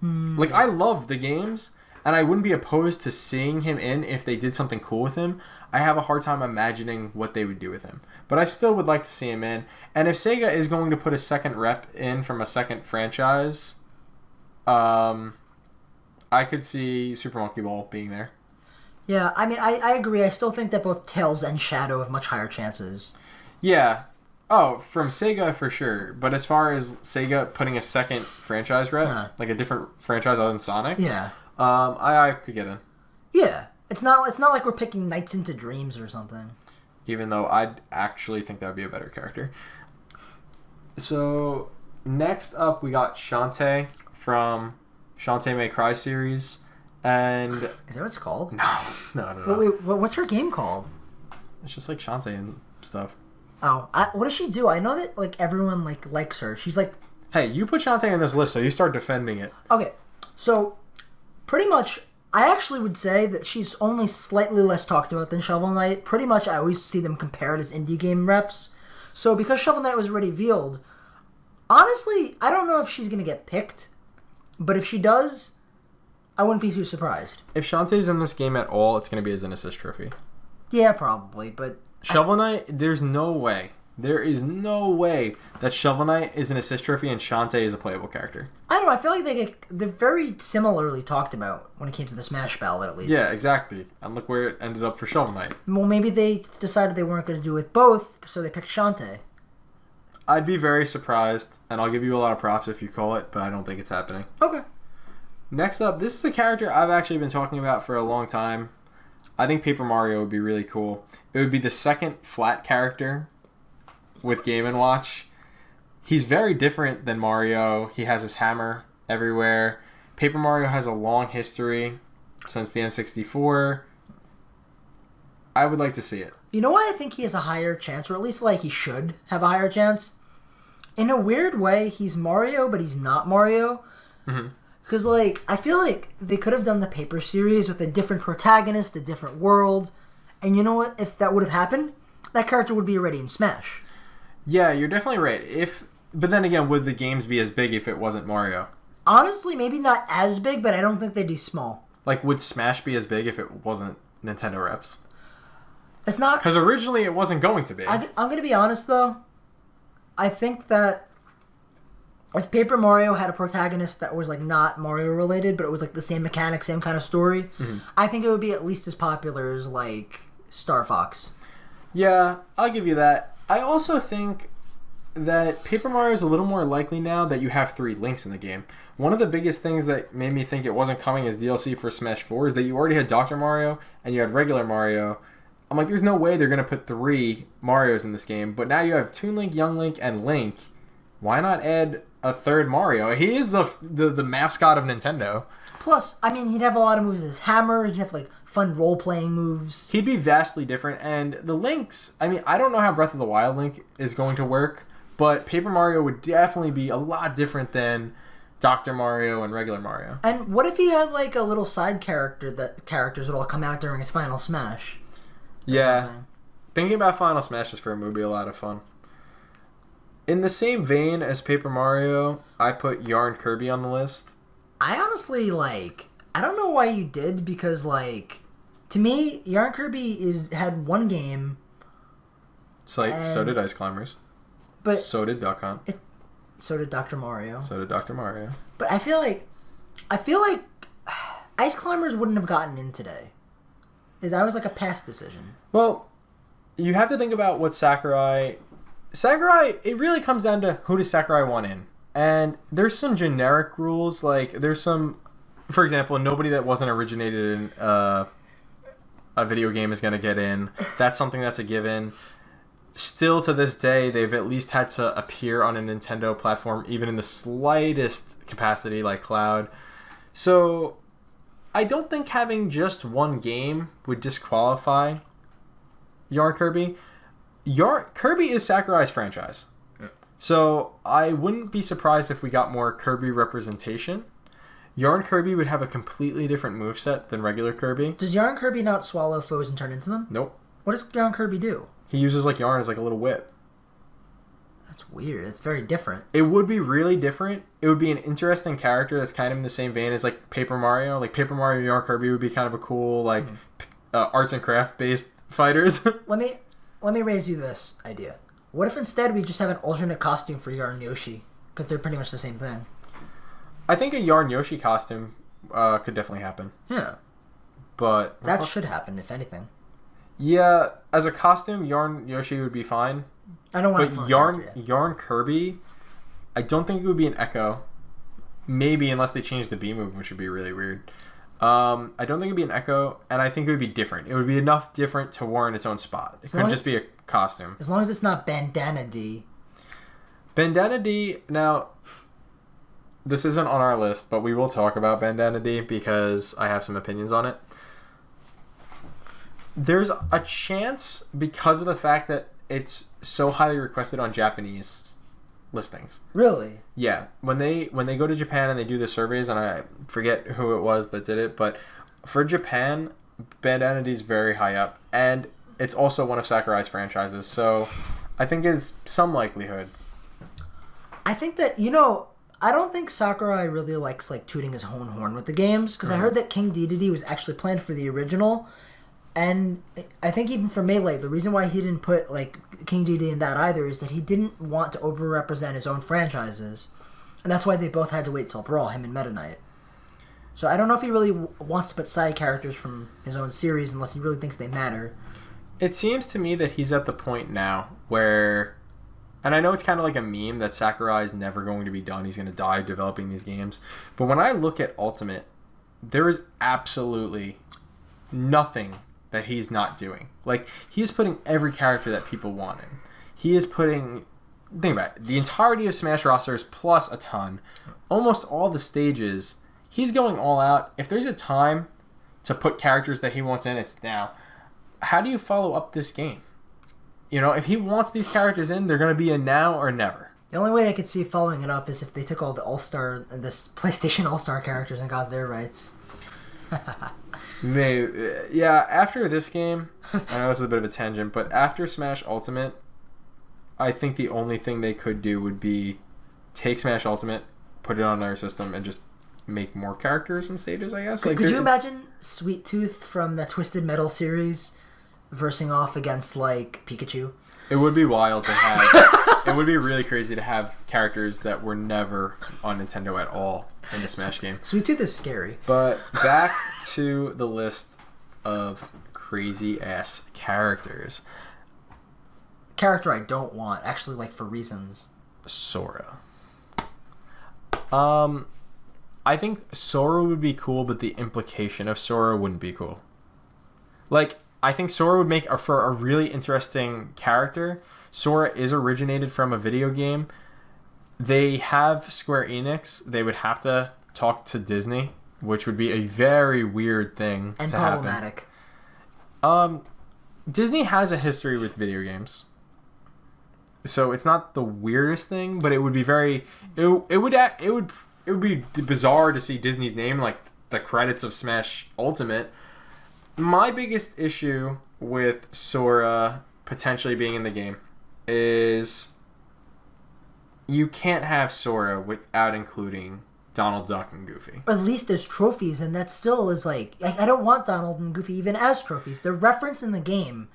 Like, I love the games, and I wouldn't be opposed to seeing him in if they did something cool with him. I have a hard time imagining what they would do with him. But I still would like to see him in. And if Sega is going to put a second rep in from a second franchise, I could see Super Monkey Ball being there. Yeah, I mean, I agree. I still think that both Tails and Shadow have much higher chances. Yeah. Oh, from Sega for sure. But as far as Sega putting a second franchise rep, like a different franchise other than Sonic, yeah, I could get in. Yeah, it's not like we're picking Nights into Dreams or something. Even though I'd actually think that would be a better character. So next up, we got Shantae from Shantae May Cry series, and is that what it's called? No. Wait, what's her game called? It's just like Shantae and stuff. Oh, what does she do? I know that like everyone likes her. She's like, hey, you put Shantae on this list, so you start defending it. Okay, so pretty much, I actually would say that she's only slightly less talked about than Shovel Knight. Pretty much, I always see them compared as indie game reps. So because Shovel Knight was already revealed, honestly, I don't know if she's gonna get picked, but if she does, I wouldn't be too surprised. If Shantae's in this game at all, it's gonna be as an assist trophy. Yeah, probably, but Shovel Knight, there's no way. There is no way that Shovel Knight is an assist trophy and Shantae is a playable character. I don't know. I feel like they're very similarly talked about when it came to the Smash ballot, at least. Yeah, exactly. And look where it ended up for Shovel Knight. Well, maybe they decided they weren't going to do it both, so they picked Shantae. I'd be very surprised, and I'll give you a lot of props if you call it, but I don't think it's happening. Okay. Next up, this is a character I've actually been talking about for a long time. I think Paper Mario would be really cool. It would be the second flat character with Game & Watch. He's very different than Mario. He has his hammer everywhere. Paper Mario has a long history since the N64. I would like to see it. You know why I think he has a higher chance, or at least like he should have a higher chance? In a weird way, he's Mario, but he's not Mario. Mm-hmm. Because, like, I feel like they could have done the Paper series with a different protagonist, a different world. And you know what? If that would have happened, that character would be already in Smash. Yeah, you're definitely right. But then again, would the games be as big if it wasn't Mario? Honestly, maybe not as big, but I don't think they'd be small. Like, would Smash be as big if it wasn't Nintendo reps? It's not... Because originally it wasn't going to be. I'm going to be honest, though. I think that if Paper Mario had a protagonist that was, like, not Mario-related, but it was, like, the same mechanics, same kind of story, mm-hmm. I think it would be at least as popular as, like, Star Fox. Yeah, I'll give you that. I also think that Paper Mario is a little more likely now that you have 3 Links in the game. One of the biggest things that made me think it wasn't coming as DLC for Smash 4 is that you already had Dr. Mario and you had regular Mario. I'm like, there's no way they're going to put 3 Marios in this game, but now you have Toon Link, Young Link, and Link. Why not add a third Mario? He is the mascot of Nintendo. Plus, I mean, he'd have a lot of moves. His hammer, he'd have, like, fun role-playing moves. He'd be vastly different, and the Links, I mean, I don't know how Breath of the Wild Link is going to work, but Paper Mario would definitely be a lot different than Dr. Mario and regular Mario. And what if he had like a little side character that characters would all come out during his final Smash? Yeah. Thinking about Final Smashes for him would be a lot of fun. In the same vein as Paper Mario, I put Yarn Kirby on the list. I honestly, like, I don't know why you did, because, like, to me, Yarn Kirby had one game. So did Ice Climbers. But so did Duck Hunt. So did Dr. Mario. So did Dr. Mario. But I feel like Ice Climbers wouldn't have gotten in today. That was like a past decision. Well, you have to think about what Sakurai, it really comes down to who does Sakurai want in. And there's some generic rules, like there's some, for example, nobody that wasn't originated in a video game is going to get in. That's something that's a given. Still to this day, they've at least had to appear on a Nintendo platform, even in the slightest capacity, like Cloud. So I don't think having just one game would disqualify Yarn Kirby. Kirby is Sakurai's franchise. Yeah. So I wouldn't be surprised if we got more Kirby representation. Yarn Kirby would have a completely different moveset than regular Kirby. Does Yarn Kirby not swallow foes and turn into them? Nope. What does Yarn Kirby do? He uses like yarn as like a little whip. That's weird. It's very different. It would be really different. It would be an interesting character that's kind of in the same vein as like Paper Mario. Like Paper Mario and Yarn Kirby would be kind of a cool like arts and craft based fighters. Let me raise you this idea. What if instead we just have an alternate costume for Yarn Yoshi? Because they're pretty much the same thing. I think a Yarn Yoshi costume could definitely happen. Yeah. But that should happen, if anything. Yeah, as a costume, Yarn Yoshi would be fine. I don't want but Yarn Kirby, I don't think it would be an Echo. Maybe unless they change the B move, which would be really weird. I don't think it would be an Echo, and I think it would be different. It would be enough different to warrant its own spot. It couldn't just be a costume. As long as it's not Bandana D. Bandana D, now, this isn't on our list, but we will talk about Bandana D because I have some opinions on it. There's a chance, because of the fact that it's so highly requested on Japanese listings. Really? Yeah. When they go to Japan and they do the surveys, and I forget who it was that did it, but for Japan, Bandana D is very high up, and it's also one of Sakurai's franchises, so I think there's some likelihood. I think that, I don't think Sakurai really likes like tooting his own horn with the games, because I heard that King Dedede was actually planned for the original. And I think even for Melee, the reason why he didn't put like King Dedede in that either is that he didn't want to overrepresent his own franchises. And that's why they both had to wait till Brawl, him and Meta Knight. So I don't know if he really wants to put side characters from his own series unless he really thinks they matter. It seems to me that he's at the point now where, and I know it's kind of like a meme that Sakurai is never going to be done. He's going to die developing these games. But when I look at Ultimate, there is absolutely nothing that he's not doing. Like, he's putting every character that people want in. He is putting, think about it, the entirety of Smash rosters plus a ton, almost all the stages. He's going all out. If there's a time to put characters that he wants in, it's now. How do you follow up this game? If he wants these characters in, they're going to be a now or never. The only way I could see following it up is if they took all the this PlayStation All-Star characters and got their rights. Maybe. Yeah, after this game, I know this is a bit of a tangent, but after Smash Ultimate, I think the only thing they could do would be take Smash Ultimate, put it on their system, and just make more characters and stages, I guess. Could you imagine Sweet Tooth from the Twisted Metal series versing off against, like, Pikachu? It would be wild to have. It would be really crazy to have characters that were never on Nintendo at all in the Smash game. Sweet Tooth is scary. But back to the list of crazy-ass characters. Character I don't want, actually, like, for reasons. Sora. I think Sora would be cool, but the implication of Sora wouldn't be cool. Like, I think Sora would make for a really interesting character. Sora is originated from a video game. They have Square Enix. They would have to talk to Disney which would be a very weird thing And to problematic. happen. Disney has a history with video games. So it's not the weirdest thing, but it would be it would be bizarre to see Disney's name like the credits of Smash Ultimate. My biggest issue with Sora potentially being in the game is you can't have Sora without including Donald, Duck, and Goofy. At least as trophies, and that still is like I don't want Donald and Goofy even as trophies. They're referenced in the game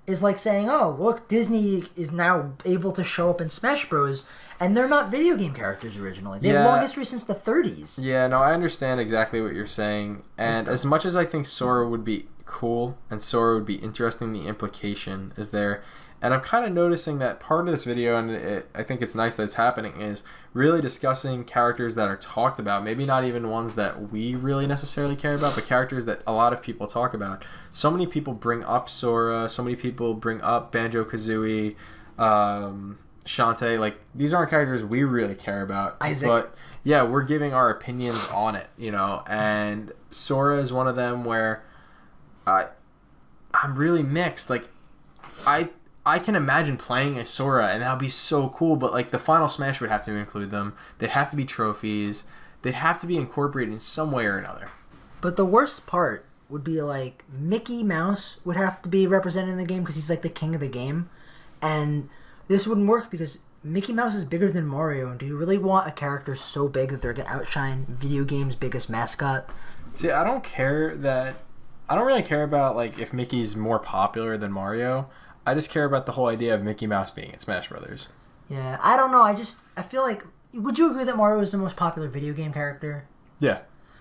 is like saying, oh, look, Disney is now able to show up in Smash Bros. And they're not video game characters originally. They have long history since the 30s. Yeah, no, I understand exactly what you're saying. And as much as I think Sora would be cool and Sora would be interesting, the implication is there. And I'm kind of noticing that part of this video, and I think it's nice that it's happening, is really discussing characters that are talked about. Maybe not even ones that we really necessarily care about, but characters that a lot of people talk about. So many people bring up Sora. So many people bring up Banjo-Kazooie, Shantae. Like, these aren't characters we really care about. Isaac. But, yeah, we're giving our opinions on it, you know. And Sora is one of them where I'm really mixed. Like, I can imagine playing as Sora, and that would be so cool, but like the final Smash would have to include them. They'd have to be trophies. They'd have to be incorporated in some way or another. But the worst part would be like Mickey Mouse would have to be represented in the game because he's like the king of the game. And this wouldn't work because Mickey Mouse is bigger than Mario. And do you really want a character so big that they're going to outshine video game's biggest mascot? See, I don't really care about like if Mickey's more popular than Mario. I just care about the whole idea of Mickey Mouse being in Smash Brothers. Yeah, I don't know. I feel like... Would you agree that Mario is the most popular video game character? Yeah.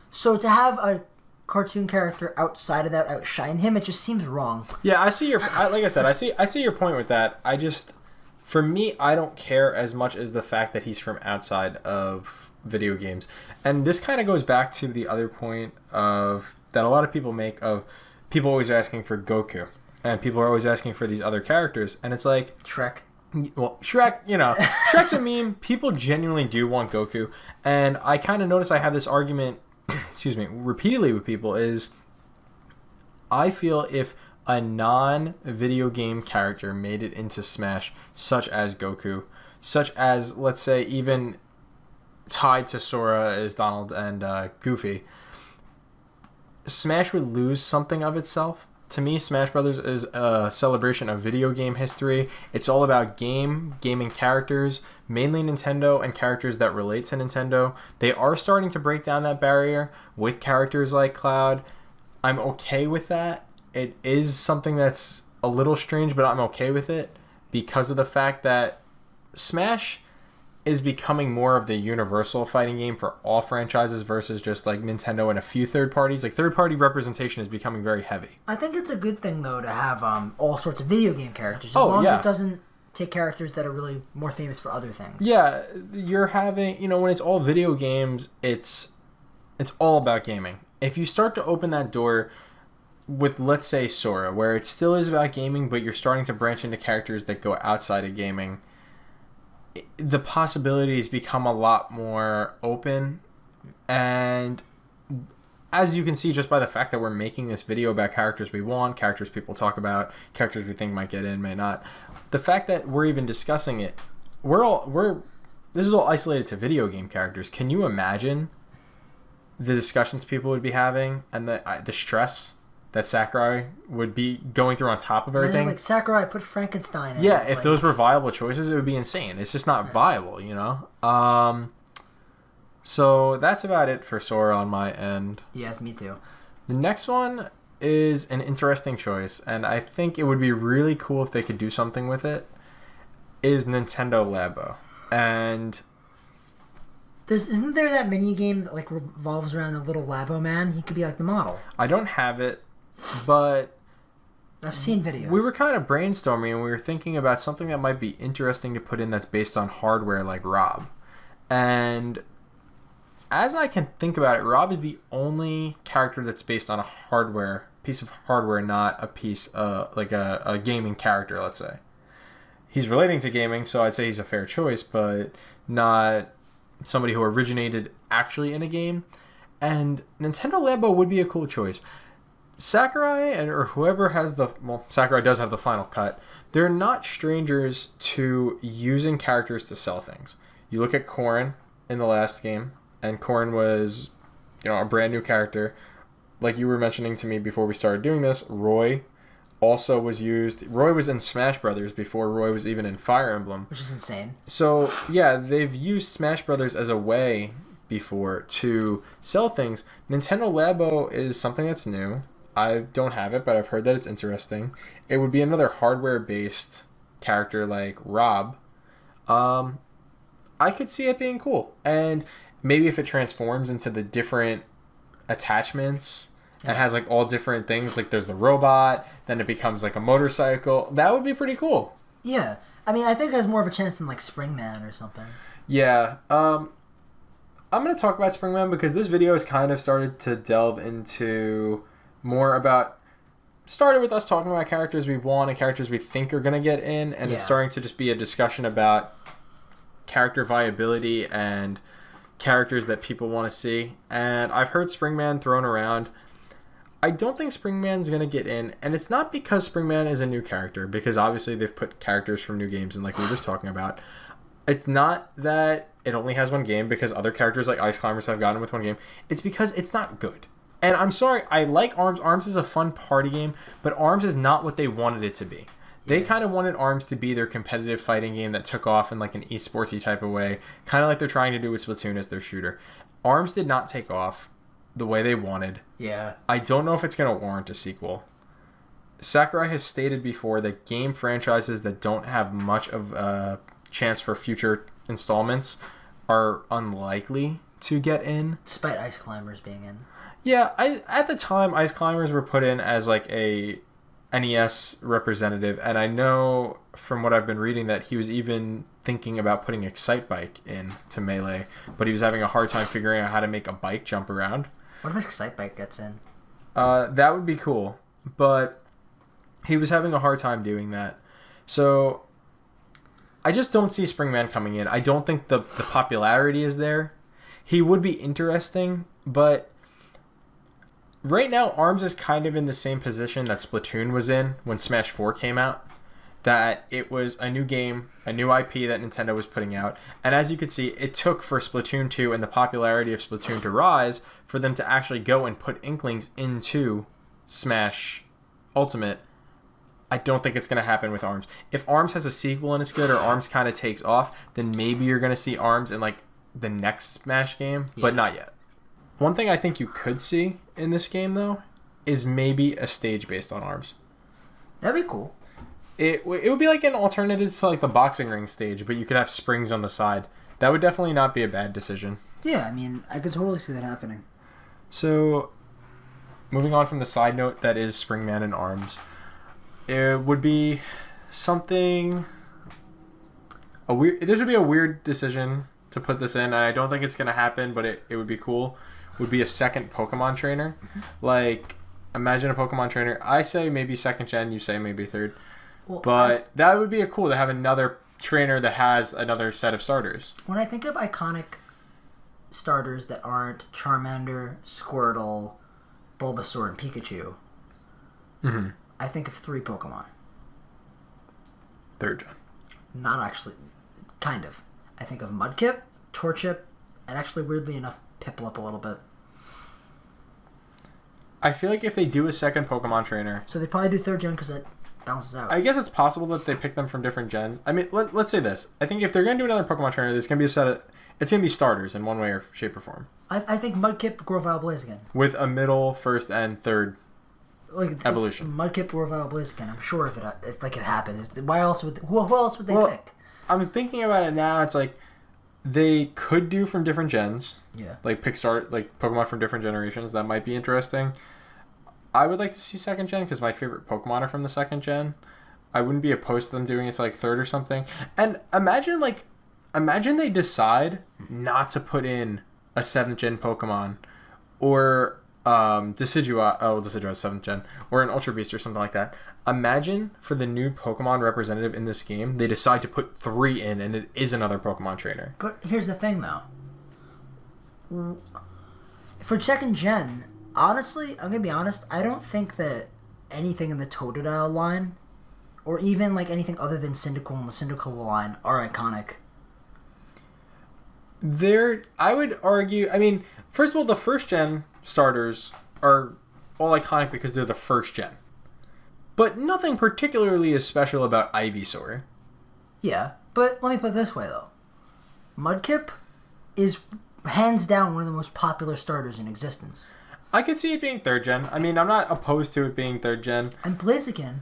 So to have a cartoon character outside of that outshine him, it just seems wrong. Yeah, I see like I said, I see your point with that. For me, I don't care as much as the fact that he's from outside of video games. And this kind of goes back to the other point that a lot of people make of people always asking for Goku. And people are always asking for these other characters. And it's like... Shrek. Well, Shrek, you know. Shrek's a meme. People genuinely do want Goku. And I kind of notice I have this argument, repeatedly with people is... I feel if a non-video game character made it into Smash, such as Goku, such as, let's say, even tied to Sora as Donald and Goofy, Smash would lose something of itself. To me, Smash Brothers is a celebration of video game history. It's all about gaming characters, mainly Nintendo, and characters that relate to Nintendo. They are starting to break down that barrier with characters like Cloud. I'm okay with that. It is something that's a little strange, but I'm okay with it because of the fact that Smash is becoming more of the universal fighting game for all franchises versus just like Nintendo and a few third parties. Like third party representation is becoming very heavy. I think it's a good thing though to have all sorts of video game characters as long as it doesn't take characters that are really more famous for other things. Yeah, you're having, when it's all video games, it's all about gaming. If you start to open that door with, let's say, Sora, where it still is about gaming, but you're starting to branch into characters that go outside of gaming, the possibilities become a lot more open. And as you can see just by the fact that we're making this video about characters we want, characters people talk about, characters we think might get in, may not, the fact that we're even discussing it, this is all isolated to video game characters. Can you imagine the discussions people would be having and the stress that Sakurai would be going through on top of everything? Like Sakurai put Frankenstein in. Yeah, if those were viable choices, it would be insane. It's just not viable, So that's about it for Sora on my end. Yes, me too. The next one is an interesting choice, and I think it would be really cool if they could do something with it, is Nintendo Labo. And isn't there that mini game that like revolves around the little Labo man? He could be like the model. I don't have it, but I've seen videos. We were kind of brainstorming, and we were thinking about something that might be interesting to put in that's based on hardware like Rob. And as I can think about it, Rob is the only character that's based on a piece of hardware, not a piece like a gaming character, let's say. He's relating to gaming, so I'd say he's a fair choice, but not somebody who originated actually in a game. And Nintendo Labo would be a cool choice. Sakurai, or whoever has Sakurai does have the final cut. They're not strangers to using characters to sell things. You look at Corrin in the last game, and Corrin was, a brand new character. Like you were mentioning to me before we started doing this, Roy also was used. Roy was in Smash Brothers before Roy was even in Fire Emblem. Which is insane. So, yeah, they've used Smash Brothers as a way before to sell things. Nintendo Labo is something that's new. I don't have it, but I've heard that it's interesting. It would be another hardware-based character like Rob. I could see it being cool. And maybe if it transforms into the different attachments and has like all different things, like there's the robot, then it becomes like a motorcycle, that would be pretty cool. Yeah. I mean, I think it has more of a chance than like Springman or something. Yeah. I'm going to talk about Springman because this video has kind of started to delve into more about, started with us talking about characters we want and characters we think are going to get in, and it's starting to just be a discussion about character viability and characters that people want to see. And I've heard Springman thrown around. I don't think Springman's going to get in, and it's not because Springman is a new character, because obviously they've put characters from new games in, like we were just talking about. It's not that it only has one game, because other characters like Ice Climbers have gotten with one game. It's because it's not good. And I'm sorry, I like ARMS. ARMS is a fun party game, but ARMS is not what they wanted it to be. They kind of wanted ARMS to be their competitive fighting game that took off in like an esportsy type of way, kind of like they're trying to do with Splatoon as their shooter. ARMS did not take off the way they wanted. Yeah. I don't know if it's going to warrant a sequel. Sakurai has stated before that game franchises that don't have much of a chance for future installments are unlikely to get in. Despite Ice Climbers being in. Yeah, at the time, Ice Climbers were put in as like a NES representative, and I know from what I've been reading that he was even thinking about putting Excite Bike in to Melee, but he was having a hard time figuring out how to make a bike jump around. What if Excite Bike gets in? That would be cool, but he was having a hard time doing that. So I just don't see Springman coming in. I don't think the popularity is there. He would be interesting, but right now ARMS is kind of in the same position that Splatoon was in when Smash 4 came out. That it was a new game, a new IP that Nintendo was putting out. And as you could see, it took for Splatoon 2 and the popularity of Splatoon to rise for them to actually go and put Inklings into Smash Ultimate. I don't think it's going to happen with ARMS. If ARMS has a sequel and it's good, or ARMS kind of takes off, then maybe you're going to see ARMS in like the next Smash game, but not yet. One thing I think you could see in this game, though, is maybe a stage based on ARMS. That'd be cool. It would be like an alternative to like the boxing ring stage, but you could have springs on the side. That would definitely not be a bad decision. Yeah, I mean, I could totally see that happening. So, moving on from the side note that is Springman and ARMS, it would be something... This would be a weird decision to put this in, and I don't think it's going to happen, but it would be cool. Would be a second Pokemon trainer. Like, imagine a Pokemon trainer. I say maybe second gen, you say maybe third. Well, but that would be cool to have another trainer that has another set of starters. When I think of iconic starters that aren't Charmander, Squirtle, Bulbasaur, and Pikachu, I think of 3 Pokemon. Third gen. Not actually. Kind of. I think of Mudkip, Torchip, and actually, weirdly enough, Piplup a little bit. I feel like if they do a second Pokemon trainer... So they probably do third gen because that balances out. I guess it's possible that they pick them from different gens. I mean, let's say this. I think if they're going to do another Pokemon trainer, there's going to be a set of... It's going to be starters in one way or shape or form. I think Mudkip, Grovyle, Blaziken. With a middle, first, and third evolution. Mudkip, Grovyle, Blaziken. I'm sure if it happens. Why else would... Who else would they pick? I'm thinking about it now. It's like... They could do from different gens. Yeah. Like pick Pokemon from different generations. That might be interesting. I would like to see second gen because my favorite Pokemon are from the second gen. I wouldn't be opposed to them doing it to like third or something. And imagine they decide not to put in a 7th gen Pokemon or Decidueye. Oh, Decidueye is 7th gen, or an Ultra Beast or something like that. Imagine for the new Pokemon representative in this game, they decide to put 3 in, and it is another Pokemon trainer. But here's the thing, though. For second gen, honestly, I'm gonna be honest. I don't think that anything in the Totodile line, or even like anything other than Cyndaquil and the Cyndaquil line, are iconic. I would argue. I mean, first of all, the first gen starters are all iconic because they're the first gen. But nothing particularly is special about Ivysaur. Yeah, but let me put it this way though. Mudkip is hands down one of the most popular starters in existence. I could see it being third gen. I mean, I'm not opposed to it being third gen. And Blaziken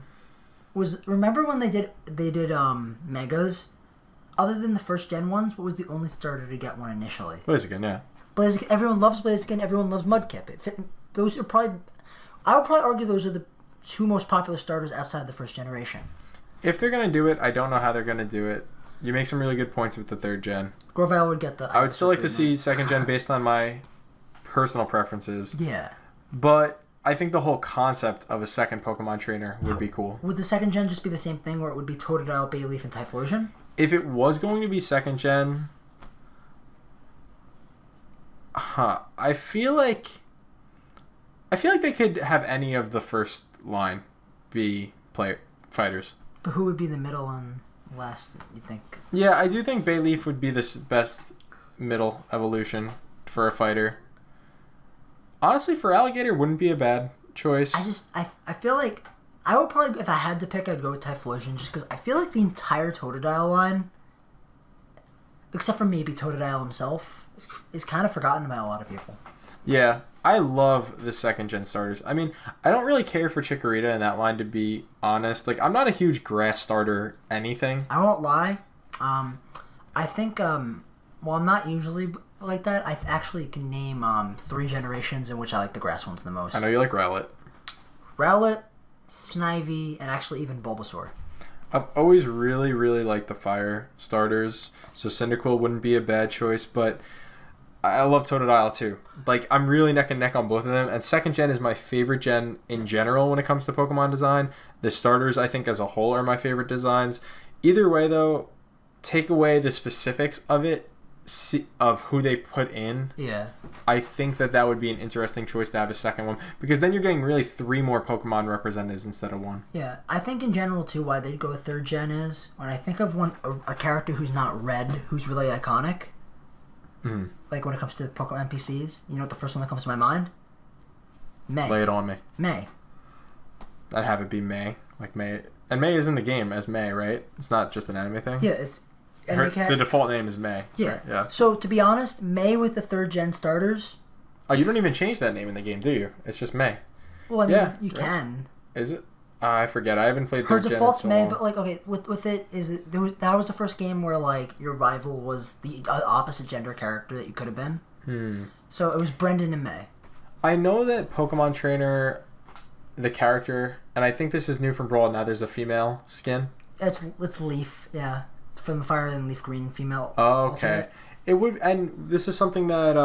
was, remember when they did megas? Other than the first gen ones, what was the only starter to get one initially? Blaziken, yeah. Blaziken. Everyone loves Blaziken. Everyone loves Mudkip. Those are probably. I would probably argue those are the two most popular starters outside the first generation. If they're gonna do it, I don't know how they're gonna do it. You make some really good points with the third gen. Grovyle would get the. I would still like to see second gen based on my personal preferences. Yeah. But I think the whole concept of a second Pokemon trainer would be cool. Would the second gen just be the same thing where it would be Totodile, Bayleaf, and Typhlosion? If it was going to be second gen, I feel like they could have any of the first line be fighters. But who would be the middle and last, you think? Yeah, I do think Bayleaf would be the best middle evolution for a fighter. Honestly, for Alligator, wouldn't be a bad choice. I feel like I would probably, if I had to pick, I'd go with Typhlosion just because I feel like the entire Totodile line, except for maybe Totodile himself, is kind of forgotten by a lot of people. Yeah, I love the second gen starters. I mean, I don't really care for Chikorita in that line, to be honest. Like, I'm not a huge grass starter anything. I won't lie. I think, well, I'm not usually like that. I actually can name 3 generations in which I like the grass ones the most. I know you like Rowlet. Rowlet, Snivy, and actually even Bulbasaur. I've always really, really liked the fire starters, so Cyndaquil wouldn't be a bad choice, but I love Totodile too. Like, I'm really neck and neck on both of them, and second gen is my favorite gen in general when it comes to Pokemon design. The starters, I think, as a whole are my favorite designs. Either way, though, take away the specifics of it, of who they put in. Yeah. I think that would be an interesting choice to have a second one, because then you're getting really 3 more Pokemon representatives instead of 1. Yeah, I think in general too why they'd go with third gen is when I think of a character who's not red, who's really iconic. Mm. Like when it comes to Pokemon NPCs, you know what the first one that comes to my mind? May. Lay it on me. May. I'd have it be May, like May, and May is in the game as May, right? It's not just an anime thing. Yeah, it's. The default name is May. Yeah. Right? Yeah. So to be honest, May with the third gen starters. Oh, you don't even change that name in the game, do you? It's just May. Well, I mean, you can. Is it? I forget. I haven't played Her third gen. default's May, but like, okay, with it that was the first game where like your rival was the opposite gender character that you could have been. So it was Brendan and May. I know that Pokemon Trainer, the character, and I think this is new from Brawl. Now there's a female skin. It's Leaf, yeah, from the Fire and Leaf Green female. Oh, okay. Alternate. It would, and this is something that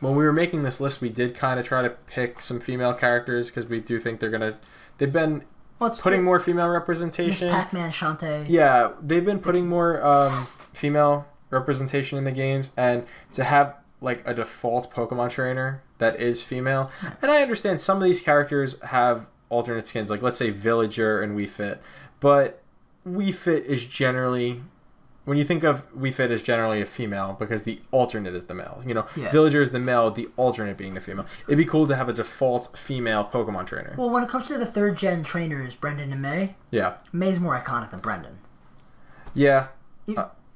when we were making this list, we did kind of try to pick some female characters because we do think they've been putting more female representation. Miss Pac-Man, Shantae. Yeah, they've been putting more female representation in the games, and to have like a default Pokemon trainer that is female. And I understand some of these characters have alternate skins, like let's say Villager and Wii Fit, but Wii Fit is generally, when you think of Wii Fit, is generally a female because the alternate is the male. You know, Villager is the male, the alternate being the female. It'd be cool to have a default female Pokemon trainer. Well, when it comes to the third gen trainers, Brendan and May. Yeah. May's more iconic than Brendan. Yeah.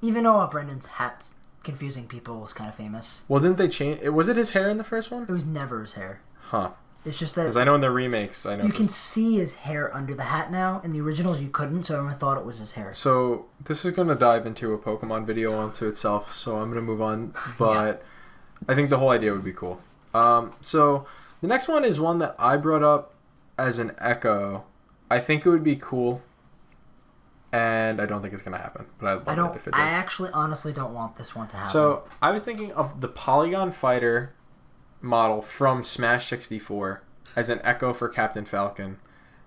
Even though Brendan's hat's confusing people was kind of famous. Well, didn't they change? Was it his hair in the first one? It was never his hair. Huh. It's just that. Because I know in the remakes, you can see his hair under the hat now. In the originals, you couldn't, so everyone thought it was his hair. So this is going to dive into a Pokemon video onto itself, so I'm going to move on. But I think the whole idea would be cool. So the next one is one that I brought up as an Echo. I think it would be cool, and I don't think it's going to happen. But I'd love it if it did. I actually, honestly, don't want this one to happen. So I was thinking of the Polygon Fighter model from Smash 64 as an Echo for Captain Falcon.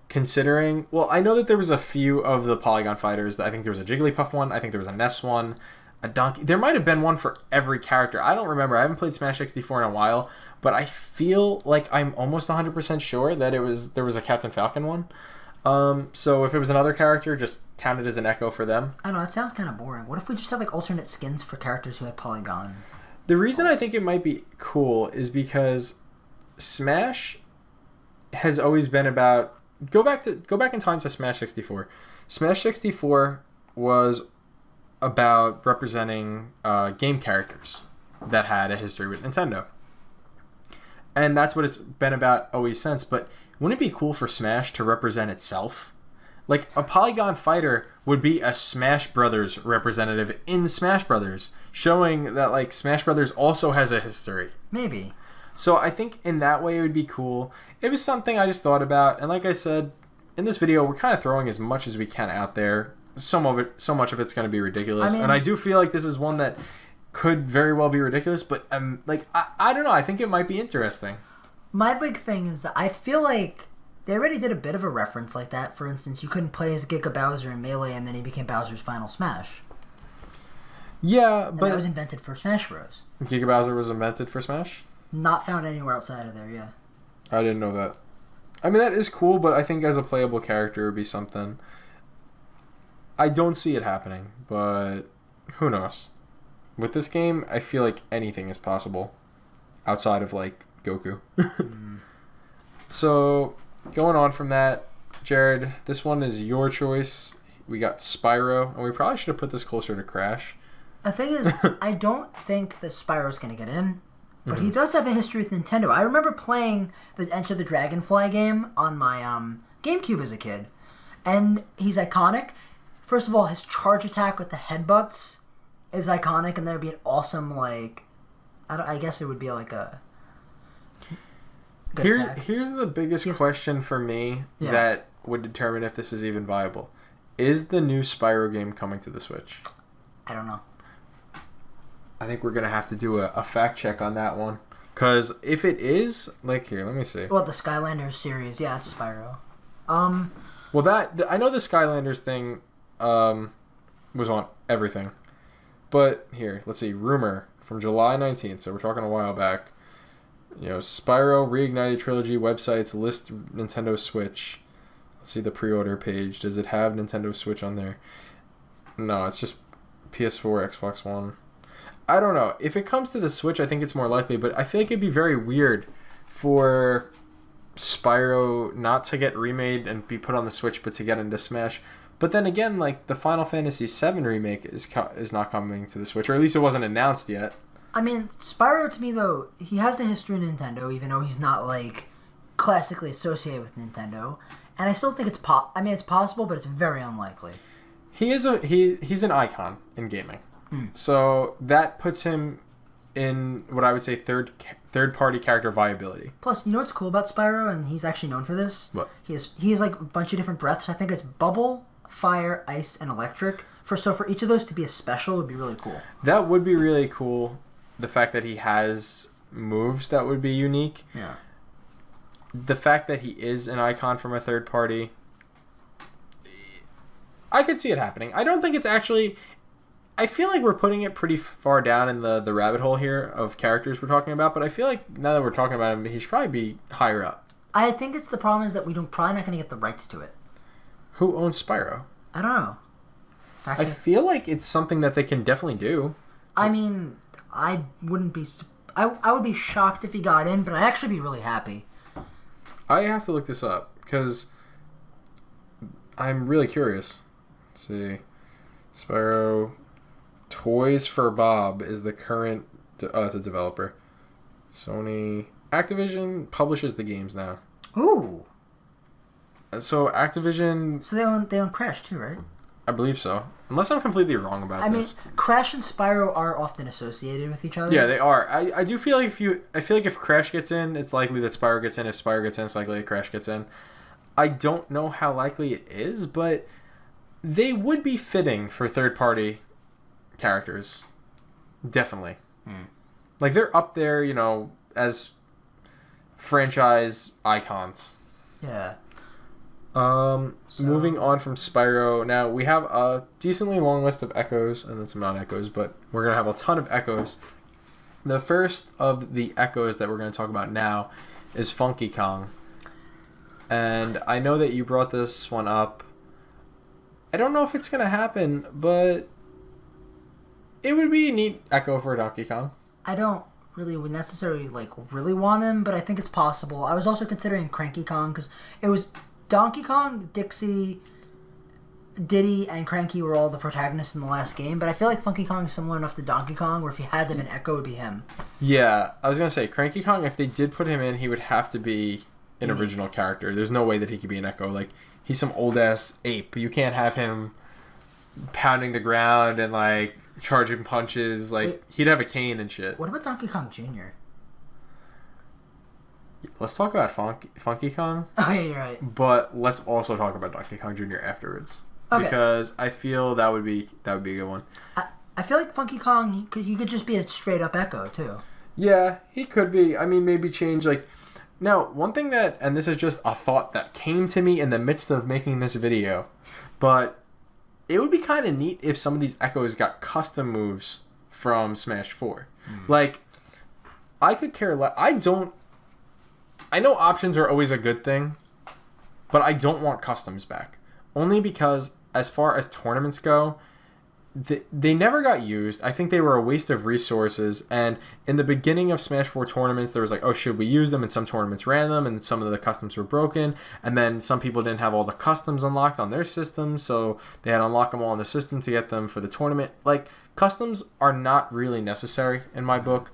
Considering, well, I know that there was a few of the Polygon Fighters. I think there was a Jigglypuff one. I think there was a Ness one. a donkey. There might have been one for every character. I don't remember. I haven't played Smash 64 in a while, but I feel like I'm almost 100% sure that there was a Captain Falcon one. So if it was another character, just count it as an echo for them. I don't know, it sounds kind of boring. What if we just have like alternate skins for characters who had polygon? The reason I think it might be cool is because Smash has always been about go back in time to Smash 64. Smash 64 was about representing game characters that had a history with Nintendo. And that's what it's been about always since, but wouldn't it be cool for Smash to represent itself? Like, a Polygon Fighter would be a Smash Brothers representative in Smash Brothers, showing that, like, Smash Brothers also has a history. Maybe. So I think in that way it would be cool. It was something I just thought about, and like I said, in this video, we're kind of throwing as much as we can out there. So much of it's going to be ridiculous. And I do feel like this is one that could very well be ridiculous, but, I don't know. I think it might be interesting. My big thing is that I feel like they already did a bit of a reference like that. For instance, you couldn't play as Giga Bowser in Melee, and then he became Bowser's Final Smash. Yeah, And but that was invented for Smash Bros. Giga Bowser was invented for Smash? Not found anywhere outside of there, yeah. I didn't know that. I mean, that is cool, but I think as a playable character, it would be something. I don't see it happening, but who knows? With this game, I feel like anything is possible outside of, like, Goku. So, going on from that, Jared, this one is your choice. We got Spyro, and we probably should have put this closer to Crash. The thing is, I don't think that Spyro's going to get in, but he does have a history with Nintendo. I remember playing the Enter the Dragonfly game on my GameCube as a kid, and he's iconic. First of all, his charge attack with the headbutts is iconic, and there'd be an awesome, like, I guess it would be like a good attack. Here's the biggest question for me that would determine if this is even viable. Is the new Spyro game coming to the Switch? I don't know. I think we're going to have to do a fact check on that one. Because if it is, like, here, let me see. Well, the Skylanders series, yeah, it's Spyro. Well, I know the Skylanders thing was on everything. But here, let's see. Rumor from July 19th, so we're talking a while back. You know, Spyro Reignited Trilogy websites list Nintendo Switch. Let's see the pre-order page. Does it have Nintendo Switch on there? No, it's just PS4, Xbox One. I don't know. If it comes to the Switch, I think it's more likely, but I feel like it'd be very weird for Spyro not to get remade and be put on the Switch, but to get into Smash. But then again, like, the Final Fantasy VII remake is not coming to the Switch, or at least it wasn't announced yet. I mean, Spyro, to me, though, he has the history of Nintendo, even though he's not, like, classically associated with Nintendo. And I still think it's it's possible, but it's very unlikely. He's an icon in gaming. So that puts him in what I would say third-party character viability. Plus, you know what's cool about Spyro, and he's actually known for this? What? He has like a bunch of different breaths. I think it's bubble, fire, ice, and electric. So for each of those to be a special would be really cool. That would be really cool. The fact that he has moves that would be unique. Yeah. The fact that he is an icon from a third party, I could see it happening. I don't think it's actually... I feel like we're putting it pretty far down in the rabbit hole here of characters we're talking about, but I feel like now that we're talking about him, he should probably be higher up. I think it's the problem is that probably not going to get the rights to it. Who owns Spyro? I don't know. I feel like it's something that they can definitely do. I mean, I wouldn't be... I would be shocked if he got in, but I'd actually be really happy. I have to look this up, because I'm really curious. Let's see. Spyro... Toys for Bob is the current... it's a developer. Sony... Activision publishes the games now. Ooh. So Activision... So they own Crash too, right? I believe so. Unless I'm completely wrong about this. I mean, Crash and Spyro are often associated with each other. Yeah, they are. I do feel like if Crash gets in, it's likely that Spyro gets in. If Spyro gets in, it's likely that Crash gets in. I don't know how likely it is, but they would be fitting for third-party characters. Definitely. Like, they're up there, you know, as franchise icons. Yeah. Moving on from Spyro. Now, we have a decently long list of echoes, and then some non-echoes, but we're going to have a ton of echoes. The first of the echoes that we're going to talk about now is Funky Kong. And I know that you brought this one up. I don't know if it's going to happen, but it would be a neat echo for Donkey Kong. I don't really necessarily really want him, but I think it's possible. I was also considering Cranky Kong because it was Donkey Kong, Dixie, Diddy, and Cranky were all the protagonists in the last game, but I feel like Funky Kong is similar enough to Donkey Kong where if he had him, an echo would be him. Yeah, I was going to say, Cranky Kong, if they did put him in, he would have to be an original character. There's no way that he could be an echo. Like, he's some old-ass ape. You can't have him pounding the ground and, charging punches. Wait, he'd have a cane and shit. What about Donkey Kong Jr.? Let's talk about Funky Kong. Oh, yeah, you're right. But let's also talk about Donkey Kong Jr. afterwards. Okay. Because I feel that would be a good one. I feel like Funky Kong, he could just be a straight-up echo, too. Yeah, he could be. I mean, maybe change, Now, one thing and this is just a thought that came to me in the midst of making this video, but it would be kind of neat if some of these echoes got custom moves from Smash 4. I could care less. I know options are always a good thing, but I don't want customs back. Only because, as far as tournaments go, they never got used. I think they were a waste of resources. And in the beginning of Smash 4 tournaments, there was should we use them? And some tournaments ran them, and some of the customs were broken. And then some people didn't have all the customs unlocked on their systems, so they had to unlock them all in the system to get them for the tournament. Customs are not really necessary in my book.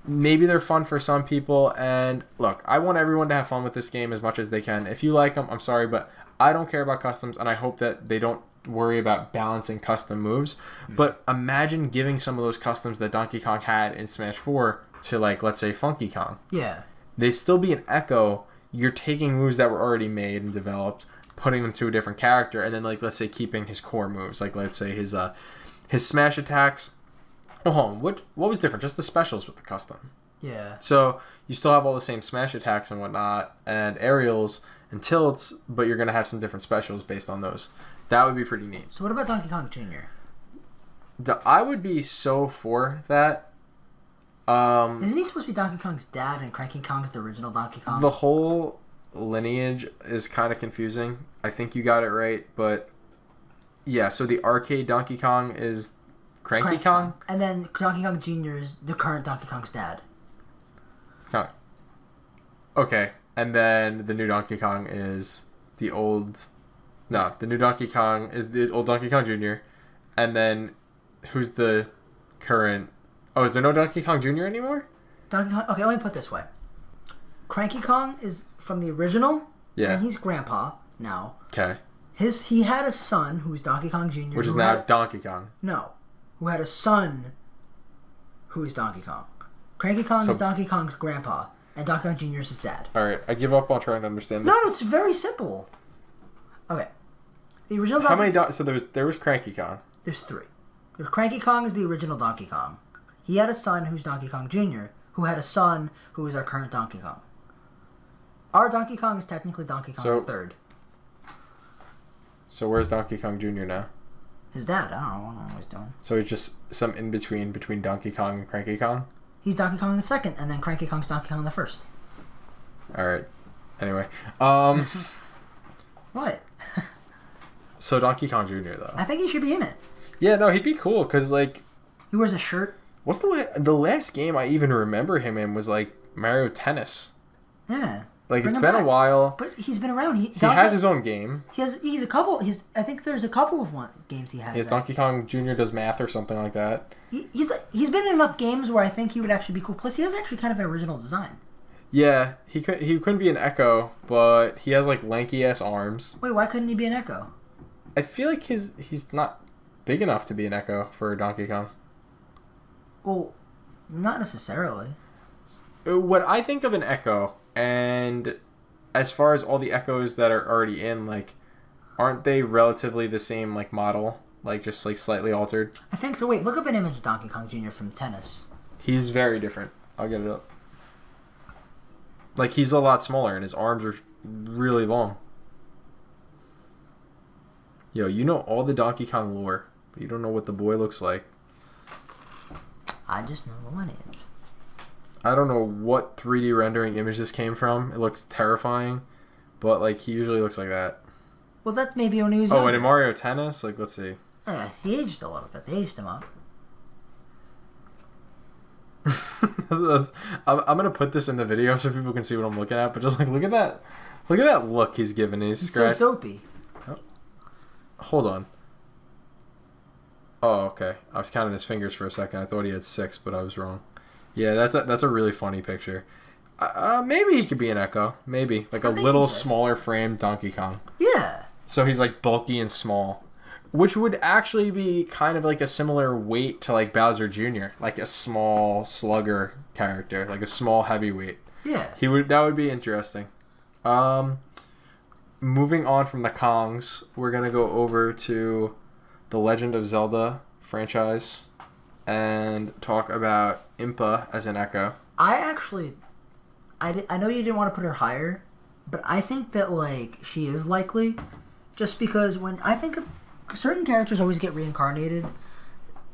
Maybe they're fun for some people, and look, I want everyone to have fun with this game as much as they can. If you like them, I'm sorry, but I don't care about customs, and I hope that they don't worry about balancing custom moves. But imagine giving some of those customs that Donkey Kong had in Smash 4 to, let's say, Funky Kong. Yeah. They'd still be an echo. You're taking moves that were already made and developed, putting them to a different character, and then, let's say, keeping his core moves. Let's say his smash attacks. Oh, hold on. What was different? Just the specials with the custom. Yeah. So you still have all the same smash attacks and whatnot, and aerials and tilts, but you're going to have some different specials based on those. That would be pretty neat. So what about Donkey Kong Jr.? I would be so for that. Isn't he supposed to be Donkey Kong's dad and Cranky Kong's the original Donkey Kong? The whole lineage is kind of confusing. I think you got it right, but yeah, so the arcade Donkey Kong is Cranky Kong? And then Donkey Kong Jr. is the current Donkey Kong's dad. Okay. And then the new Donkey Kong is the new Donkey Kong is the old Donkey Kong Jr. And then who's the current... Oh, is there no Donkey Kong Jr. anymore? Okay, let me put it this way. Cranky Kong is from the original. Yeah. And he's grandpa now. Okay. He had a son who's Donkey Kong Jr. Which is now Donkey Kong. No. Who had a son who is Donkey Kong. Cranky Kong is Donkey Kong's grandpa, and Donkey Kong Jr. is his dad. Alright, I give up on trying to understand this. No, it's very simple. Okay. The original How many... So there was Cranky Kong. There's 3. Cranky Kong is the original Donkey Kong. He had a son who's Donkey Kong Jr., who had a son who is our current Donkey Kong. Our Donkey Kong is technically Donkey Kong the third. So where's Donkey Kong Jr. now? His dad. I don't know what he's doing. So he's just some in-between Donkey Kong and Cranky Kong? He's Donkey Kong the second, and then Cranky Kong's Donkey Kong the first. Alright. Anyway. What? So Donkey Kong Jr. though. I think he should be in it. Yeah, no, he'd be cool, because, he wears a shirt. What's the last game I even remember him in was, Mario Tennis. Yeah. It's been a while. But he's been around. He has his own game. He's a couple. I think there's a couple of games he has. Donkey Kong Jr. does math or something like that. He's been in enough games where I think he would actually be cool. Plus, he has actually kind of an original design. Yeah, he couldn't be an Echo, but he has lanky ass arms. Wait, why couldn't he be an Echo? I feel like he's not big enough to be an Echo for Donkey Kong. Well, not necessarily. What I think of an Echo, and as far as all the Echoes that are already in, aren't they relatively the same model? Just slightly altered? I think so. Wait, look up an image of Donkey Kong Jr. from Tennis. He's very different. I'll get it up. He's a lot smaller, and his arms are really long. Yo, you know all the Donkey Kong lore, but you don't know what the boy looks like. I just know the lineage. I don't know what 3D rendering image this came from. It looks terrifying, but like he usually looks like that. Well, that's maybe when he was Oh, younger. and in Mario Tennis, like let's see. Yeah, he aged a little bit. They aged him up. I'm gonna put this in the video so people can see what I'm looking at. But just like look at that look he's giving. He's so dopey. Oh. Hold on. Oh, okay. I was counting his fingers for a second. I thought he had 6, but I was wrong. Yeah, that's a really funny picture. Maybe he could be an Echo. Maybe like a little smaller frame Donkey Kong. Yeah. So he's like bulky and small, which would actually be kind of like a similar weight to like Bowser Jr., like a small slugger character, like a small heavyweight. Yeah. That would be interesting. Moving on from the Kongs, we're gonna go over to the Legend of Zelda franchise and talk about Impa as an Echo. I know you didn't want to put her higher, but I think that like she is likely, just because when I think of certain characters always get reincarnated,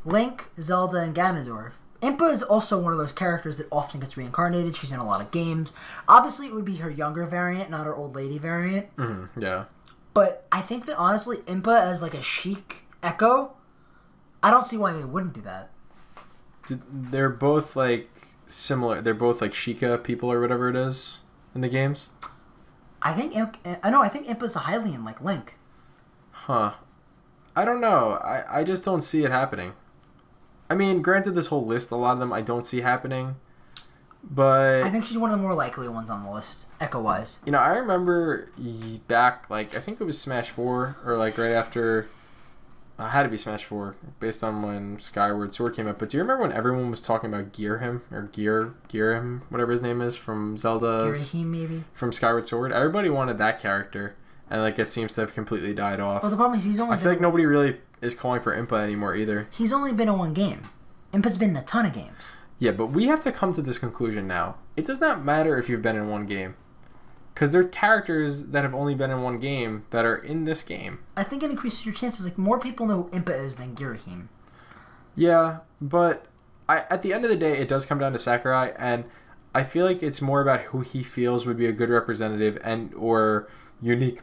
Link, Zelda, and Ganondorf. Impa is also one of those characters that often gets reincarnated. She's in a lot of games. Obviously, it would be her younger variant, not her old lady variant. Mm-hmm, yeah. But I think that honestly, Impa as like a chic Echo, I don't see why they wouldn't do that. They're both like similar. They're both like Sheikah people or whatever it is in the games. I think Impa's a Hylian like Link. Huh. I don't know. I just don't see it happening. I mean, granted, this whole list, a lot of them I don't see happening. But I think she's one of the more likely ones on the list, Echo-wise. You know, I remember back, like, I think it was Smash 4, or like right after, it had to be Smash 4, based on when Skyward Sword came out. But do you remember when everyone was talking about Gearhim, or Gearhim, whatever his name is, from Zelda's... Gearhim, maybe? From Skyward Sword? Everybody wanted that character, and like it seems to have completely died off. Well, the problem is I feel like nobody really is calling for Impa anymore either. He's only been in one game. Impa's been in a ton of games. Yeah, but we have to come to this conclusion now. It does not matter if you've been in one game. Because there are characters that have only been in one game that are in this game. I think it increases your chances. Like, more people know who Impa is than Girahim. Yeah, but at the end of the day, it does come down to Sakurai, and I feel like it's more about who he feels would be a good representative and or unique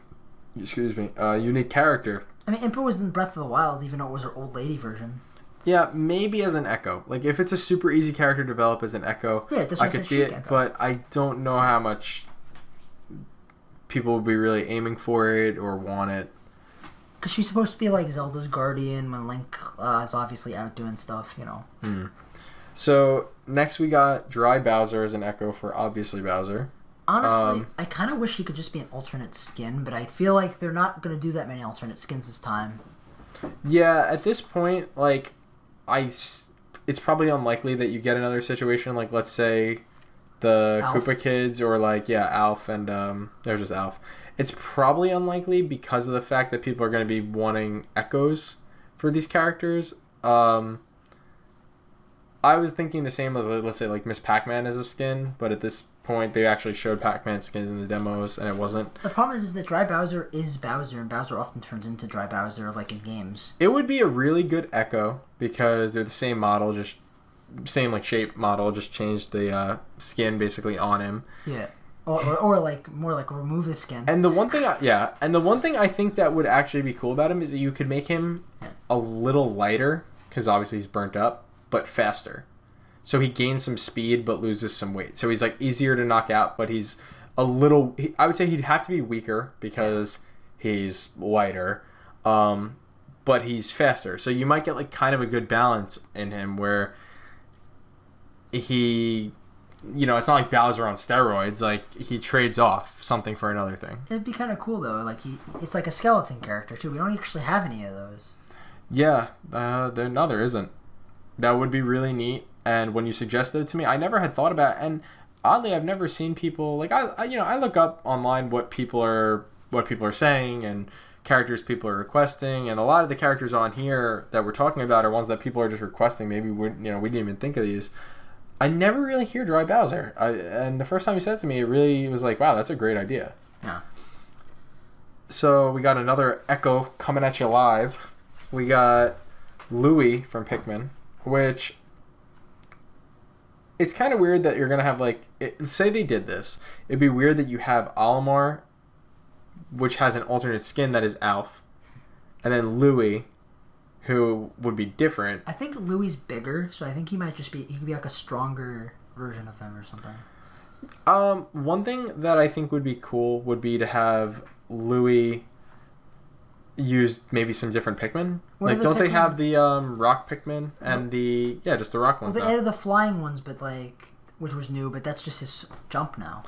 character. I mean, Impa was in Breath of the Wild, even though it was her old lady version. Yeah, maybe as an Echo. Like, if it's a super easy character to develop as an Echo, yeah, I could see it, Echo. But I don't know how much people would be really aiming for it or want it. Because she's supposed to be like Zelda's guardian when Link is obviously out doing stuff, you know. So, next we got Dry Bowser as an Echo for obviously Bowser. Honestly, I kind of wish he could just be an alternate skin, but I feel like they're not going to do that many alternate skins this time. Yeah, at this point, like, it's probably unlikely that you get another situation like, let's say, the Alf. Koopa Kids or, like, yeah, Alf and, there's just Alf. It's probably unlikely because of the fact that people are going to be wanting Echoes for these characters. I was thinking the same as, let's say, like, Miss Pac-Man as a skin, but at this point, they actually showed Pac-Man skins in the demos, and it wasn't. The problem is that Dry Bowser is Bowser, and Bowser often turns into Dry Bowser, like in games. It would be a really good Echo, because they're the same model, just same, like, shape model, just changed the skin, basically, on him. Yeah. Or like, more like, remove the skin. And the one thing, I think that would actually be cool about him is that you could make him a little lighter, because obviously he's burnt up, but faster. So he gains some speed but loses some weight. So he's like easier to knock out, but he's a little... I would say he'd have to be weaker because he's lighter, but he's faster. So you might get like kind of a good balance in him where he... You know, it's not like Bowser on steroids. Like, he trades off something for another thing. It'd be kind of cool, though. Like, it's like a skeleton character, too. We don't actually have any of those. Yeah, there isn't. That would be really neat. And when you suggested it to me, I never had thought about it. And oddly, I've never seen people like I look up online what people are saying and characters people are requesting, and a lot of the characters on here that we're talking about are ones that people are just requesting. Maybe we didn't even think of these. I never really hear Dry Bowser. And the first time you said it to me, it really was like, wow, that's a great idea. Yeah. So we got another Echo coming at you live. We got Louis from Pikmin, which it's kind of weird that you're gonna have say they did this. It'd be weird that you have Olimar, which has an alternate skin that is Alf, and then Louis, who would be different. I think Louis bigger, so I think he could be like a stronger version of him or something. One thing that I think would be cool would be to have Louis use maybe some different Pikmin. Don't they have the rock Pikmin and just the rock ones? Well, they added the flying ones, but which was new, but that's just his jump now.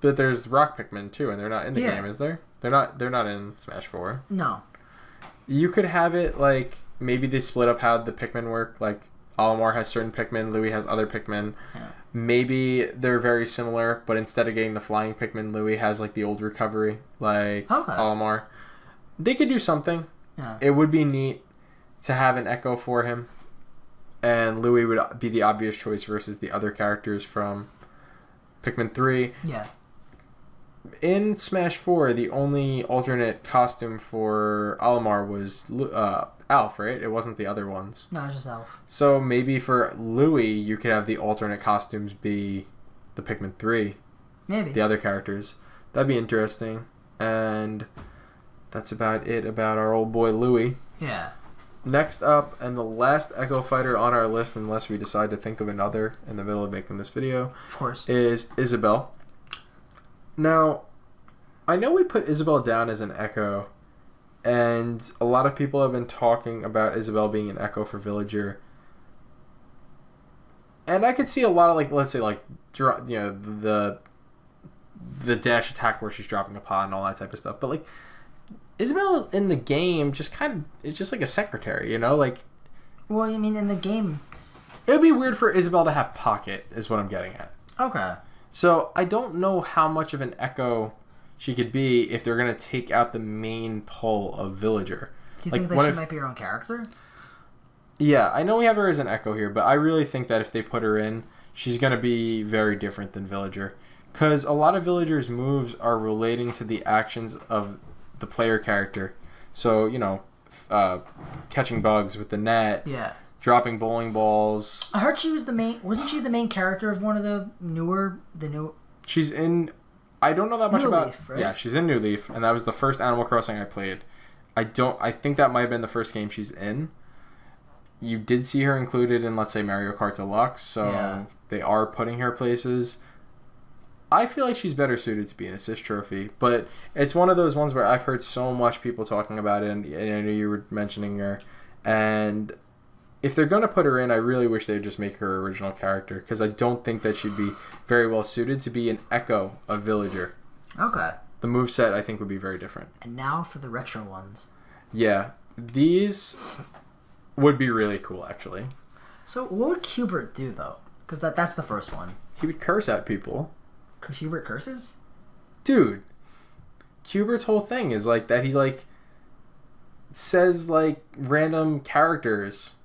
But there's rock Pikmin too, and they're not in the game, is there? They're not in Smash 4. No. You could have it maybe they split up how the Pikmin work. Olimar has certain Pikmin, Louis has other Pikmin. Yeah. Maybe they're very similar, but instead of getting the flying Pikmin, Louis has the old recovery, Olimar. They could do something. Yeah. It would be neat to have an Echo for him, and Louis would be the obvious choice versus the other characters from Pikmin 3. Yeah. In Smash 4, the only alternate costume for Olimar was Alf, right? It wasn't the other ones. No, it was just Alf. So maybe for Louis, you could have the alternate costumes be the Pikmin 3. Maybe. The other characters. That'd be interesting. And that's about it about our old boy Louis. Yeah. Next up, and the last Echo Fighter on our list, unless we decide to think of another in the middle of making this video, of course, is Isabelle. Now, I know we put Isabelle down as an Echo, and a lot of people have been talking about Isabelle being an Echo for Villager. And I could see a lot of let's say the dash attack where she's dropping a pod and all that type of stuff. But Isabelle in the game just it's just like a secretary, Well, I mean, in the game, it would be weird for Isabelle to have Pocket, is what I'm getting at. Okay. So I don't know how much of an Echo she could be if they're going to take out the main pull of Villager. Do you think that she might be her own character? Yeah, I know we have her as an Echo here, but I really think that if they put her in, she's going to be very different than Villager. Because a lot of Villager's moves are relating to the actions of the player character. So, catching bugs with the net. Yeah. Dropping bowling balls. I heard she was wasn't she the main character of one of the new... She's in... I don't know that much New about... Leaf, right? Yeah, she's in New Leaf, and that was the first Animal Crossing I played. I think that might have been the first game she's in. You did see her included in, let's say, Mario Kart Deluxe, so they are putting her places. I feel like she's better suited to be an assist trophy, but it's one of those ones where I've heard so much people talking about it, and I knew you were mentioning her, and if they're going to put her in, I really wish they'd just make her original character, because I don't think that she'd be very well suited to be an Echo of Villager. Okay. The moveset, I think, would be very different. And now for the retro ones. Yeah, these would be really cool, actually. So what would Qbert do, though? Because that's the first one. He would curse at people. Qbert curses? Dude, Qbert's whole thing is that he says random characters,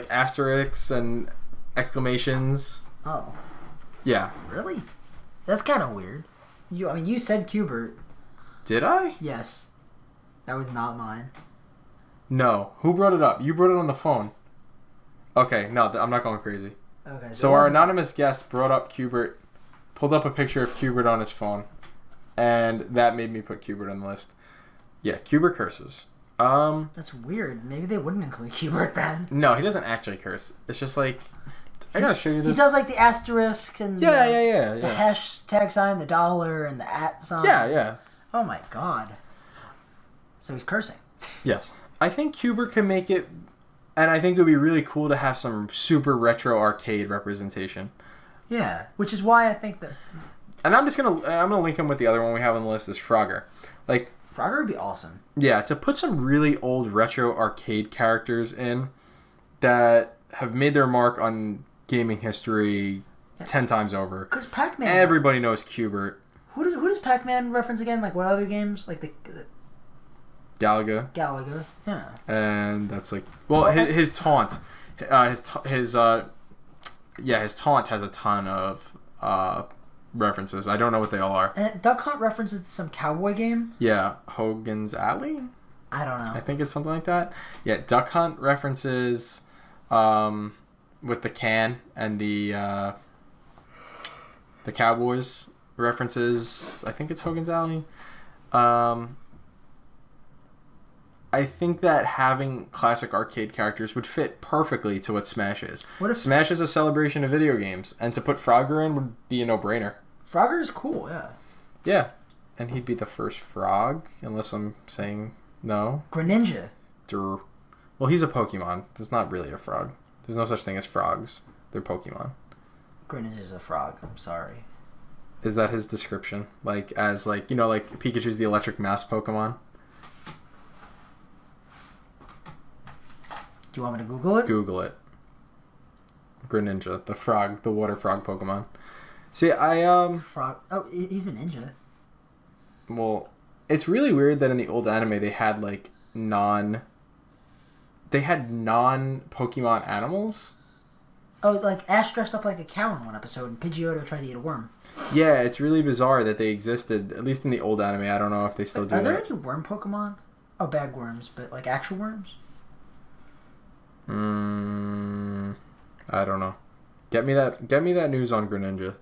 asterisks and exclamations. Oh. Yeah. Really? That's kind of weird. You said Qbert. Did I? Yes. That was not mine. No. Who brought it up? You brought it on the phone. Okay, no, I'm not going crazy. Okay. So our anonymous guest brought up Qbert, pulled up a picture of Qbert on his phone, and that made me put Qbert on the list. Yeah, Qbert curses. That's weird. Maybe they wouldn't include Qbert then. No, he doesn't actually curse. It's just I gotta show you this. He does the asterisk and the hashtag sign, the dollar, and the @ sign. Yeah. Oh my god. So he's cursing. Yes. I think Qbert can make it, and I think it would be really cool to have some super retro arcade representation. Yeah, which is why I think that... And I'm gonna link him with the other one we have on the list is Frogger. Frogger would be awesome. Yeah, to put some really old retro arcade characters in that have made their mark on gaming history 10 times over. Because Pac-Man... Everybody knows Qbert. Who does Pac-Man reference again? What other games? The Galaga. Yeah. And that's his taunt. His taunt has a ton of references. I don't know what they all are. And Duck Hunt references to some cowboy game. Yeah, Hogan's Alley? I don't know. I think it's something like that. Yeah, Duck Hunt references with the can, and the Cowboys references, I think it's Hogan's Alley. I think that having classic arcade characters would fit perfectly to what Smash is. What if Smash is a celebration of video games, and to put Frogger in would be a no-brainer. Frogger is cool, yeah. Yeah, and he'd be the first frog, unless I'm saying no. Greninja. Durr. Well, he's a Pokemon. There's not really a frog. There's no such thing as frogs. They're Pokemon. Greninja's a frog. I'm sorry. Is that his description? Like, as, like, you know, like Pikachu's the electric mouse Pokemon? Do you want me to Google it? Google it. Greninja, the frog, the water frog Pokemon. See, Frog. Oh, he's a ninja. Well, it's really weird that in the old anime they had, like, non-Pokemon animals. Oh, like Ash dressed up like a cow in one episode, and Pidgeotto tried to eat a worm. Yeah, it's really bizarre that they existed, at least in the old anime. I don't know if they still do that. Are there any worm Pokemon? Oh, bagworms, but like actual worms? I don't know. Get me that news on Greninja,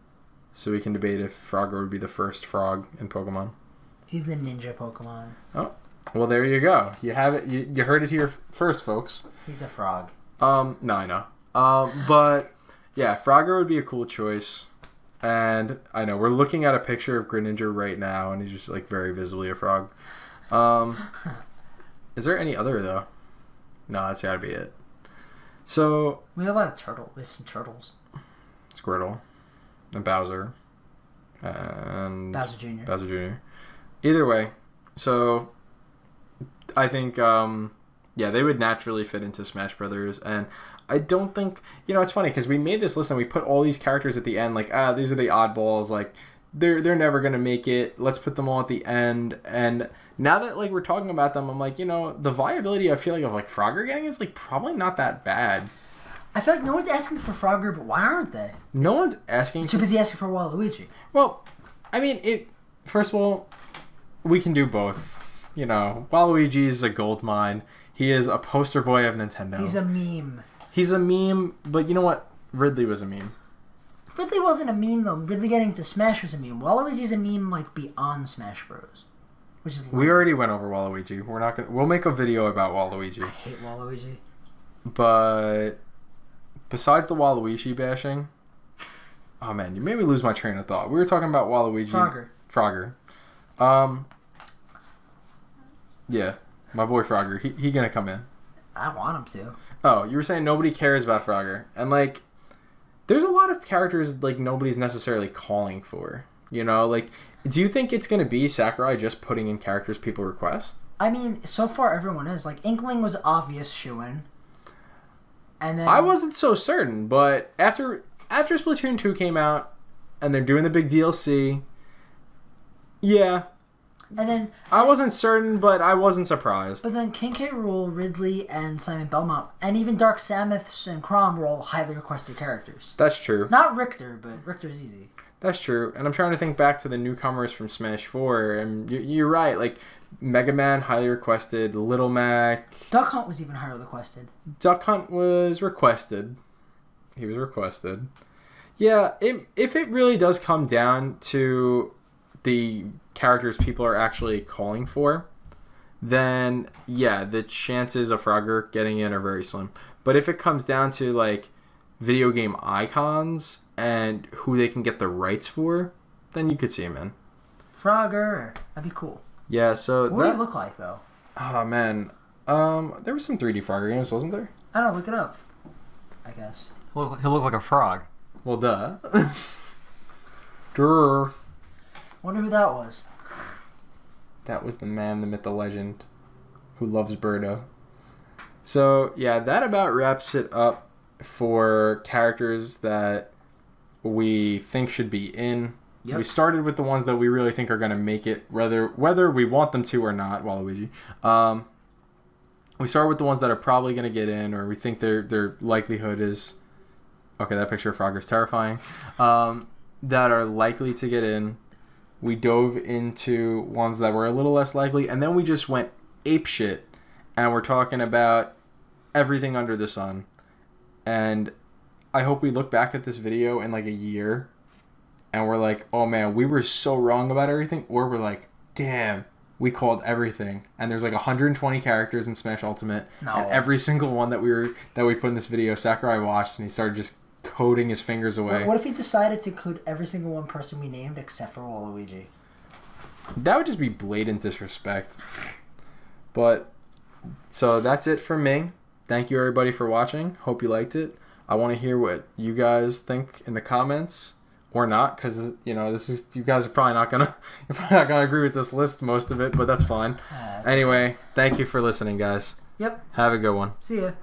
so we can debate if Frogger would be the first frog in Pokemon. He's the ninja Pokemon. Oh, well, there you go. You have it. You heard it here first, folks. He's a frog. No, I know. But yeah, Frogger would be a cool choice. And I know we're looking at a picture of Greninja right now, and he's just like very visibly a frog. Is there any other though? No, that's gotta be it. So we have a lot of turtle. We have some turtles. Squirtle and Bowser and Bowser Jr. Bowser Jr. Either way, so I think yeah, they would naturally fit into Smash Brothers, and I don't think, you know, it's funny because we made this list and we put all these characters at the end, like, these are the oddballs, like they're never gonna make it. Let's put them all at the end. And now that like we're talking about them, I'm like, you know, the viability I feel like of like Frogger getting is like probably not that bad. I feel like no one's asking for Frogger, but why aren't they? No one's asking. They're too busy asking for Waluigi. Well, I mean, first of all, we can do both. You know, Waluigi is a gold mine. He is a poster boy of Nintendo. He's a meme. He's a meme, but you know what? Ridley was a meme. Ridley wasn't a meme though. Ridley getting to Smash was a meme. Waluigi's a meme like beyond Smash Bros. Which is we already went over Waluigi. We're not gonna. We'll make a video about Waluigi. I hate Waluigi. But besides the Waluigi bashing, oh man, you made me lose my train of thought. We were talking about Waluigi. Frogger. Yeah, my boy Frogger. He gonna come in. I want him to. Oh, you were saying nobody cares about Frogger, and like, there's a lot of characters like nobody's necessarily calling for. You know, like, do you think it's gonna be Sakurai just putting in characters people request? I mean, so far everyone is. Like, Inkling was obvious shoo-in. And then I wasn't so certain, but after Splatoon 2 came out, and they're doing the big DLC, yeah. And then I wasn't certain, but I wasn't surprised. But then King K. Rool, Ridley, and Simon Belmont, and even Dark Samus and Chrom were all highly requested characters. That's true. Not Richter, but Richter's easy. That's true. And I'm trying to think back to the newcomers from Smash 4, and you're right. Like, Mega Man, highly requested. Little Mac. Duck Hunt was even highly requested. Duck Hunt was requested. He was requested. Yeah, if it really does come down to the characters people are actually calling for, then yeah, the chances of Frogger getting in are very slim. But if it comes down to like video game icons and who they can get the rights for, then you could see him in. Frogger, that'd be cool. Yeah, so what do he look like though? Oh man, there was some 3D Frogger games, wasn't there? I don't know, look it up. I guess He'll look like a frog. Well, duh. Durr. Wonder who that was. That was the man, the myth, the legend, who loves Birdo. So, yeah, that about wraps it up for characters that we think should be in. Yep. We started with the ones that we really think are going to make it, whether we want them to or not, Waluigi. We start with the ones that are probably going to get in, or we think their likelihood is... Okay, that picture of Frogger is terrifying. that are likely to get in. We dove into ones that were a little less likely, and then we just went apeshit, and we're talking about everything under the sun. And I hope we look back at this video in like a year, and we're like, oh man, we were so wrong about everything, or we're like, damn, we called everything. And there's like 120 characters in Smash Ultimate, and every single one that we put in this video, Sakurai watched, and he started just coding his fingers away. What if he decided to code every single one person we named except for Waluigi? That would just be blatant disrespect. But, so that's it for me. Thank you everybody for watching. Hope you liked it. I want to hear what you guys think in the comments, or not, because this is, you guys are probably not gonna agree with this list, most of it, but that's fine. Anyway, thank you for listening, guys. Yep. Have a good one. See ya.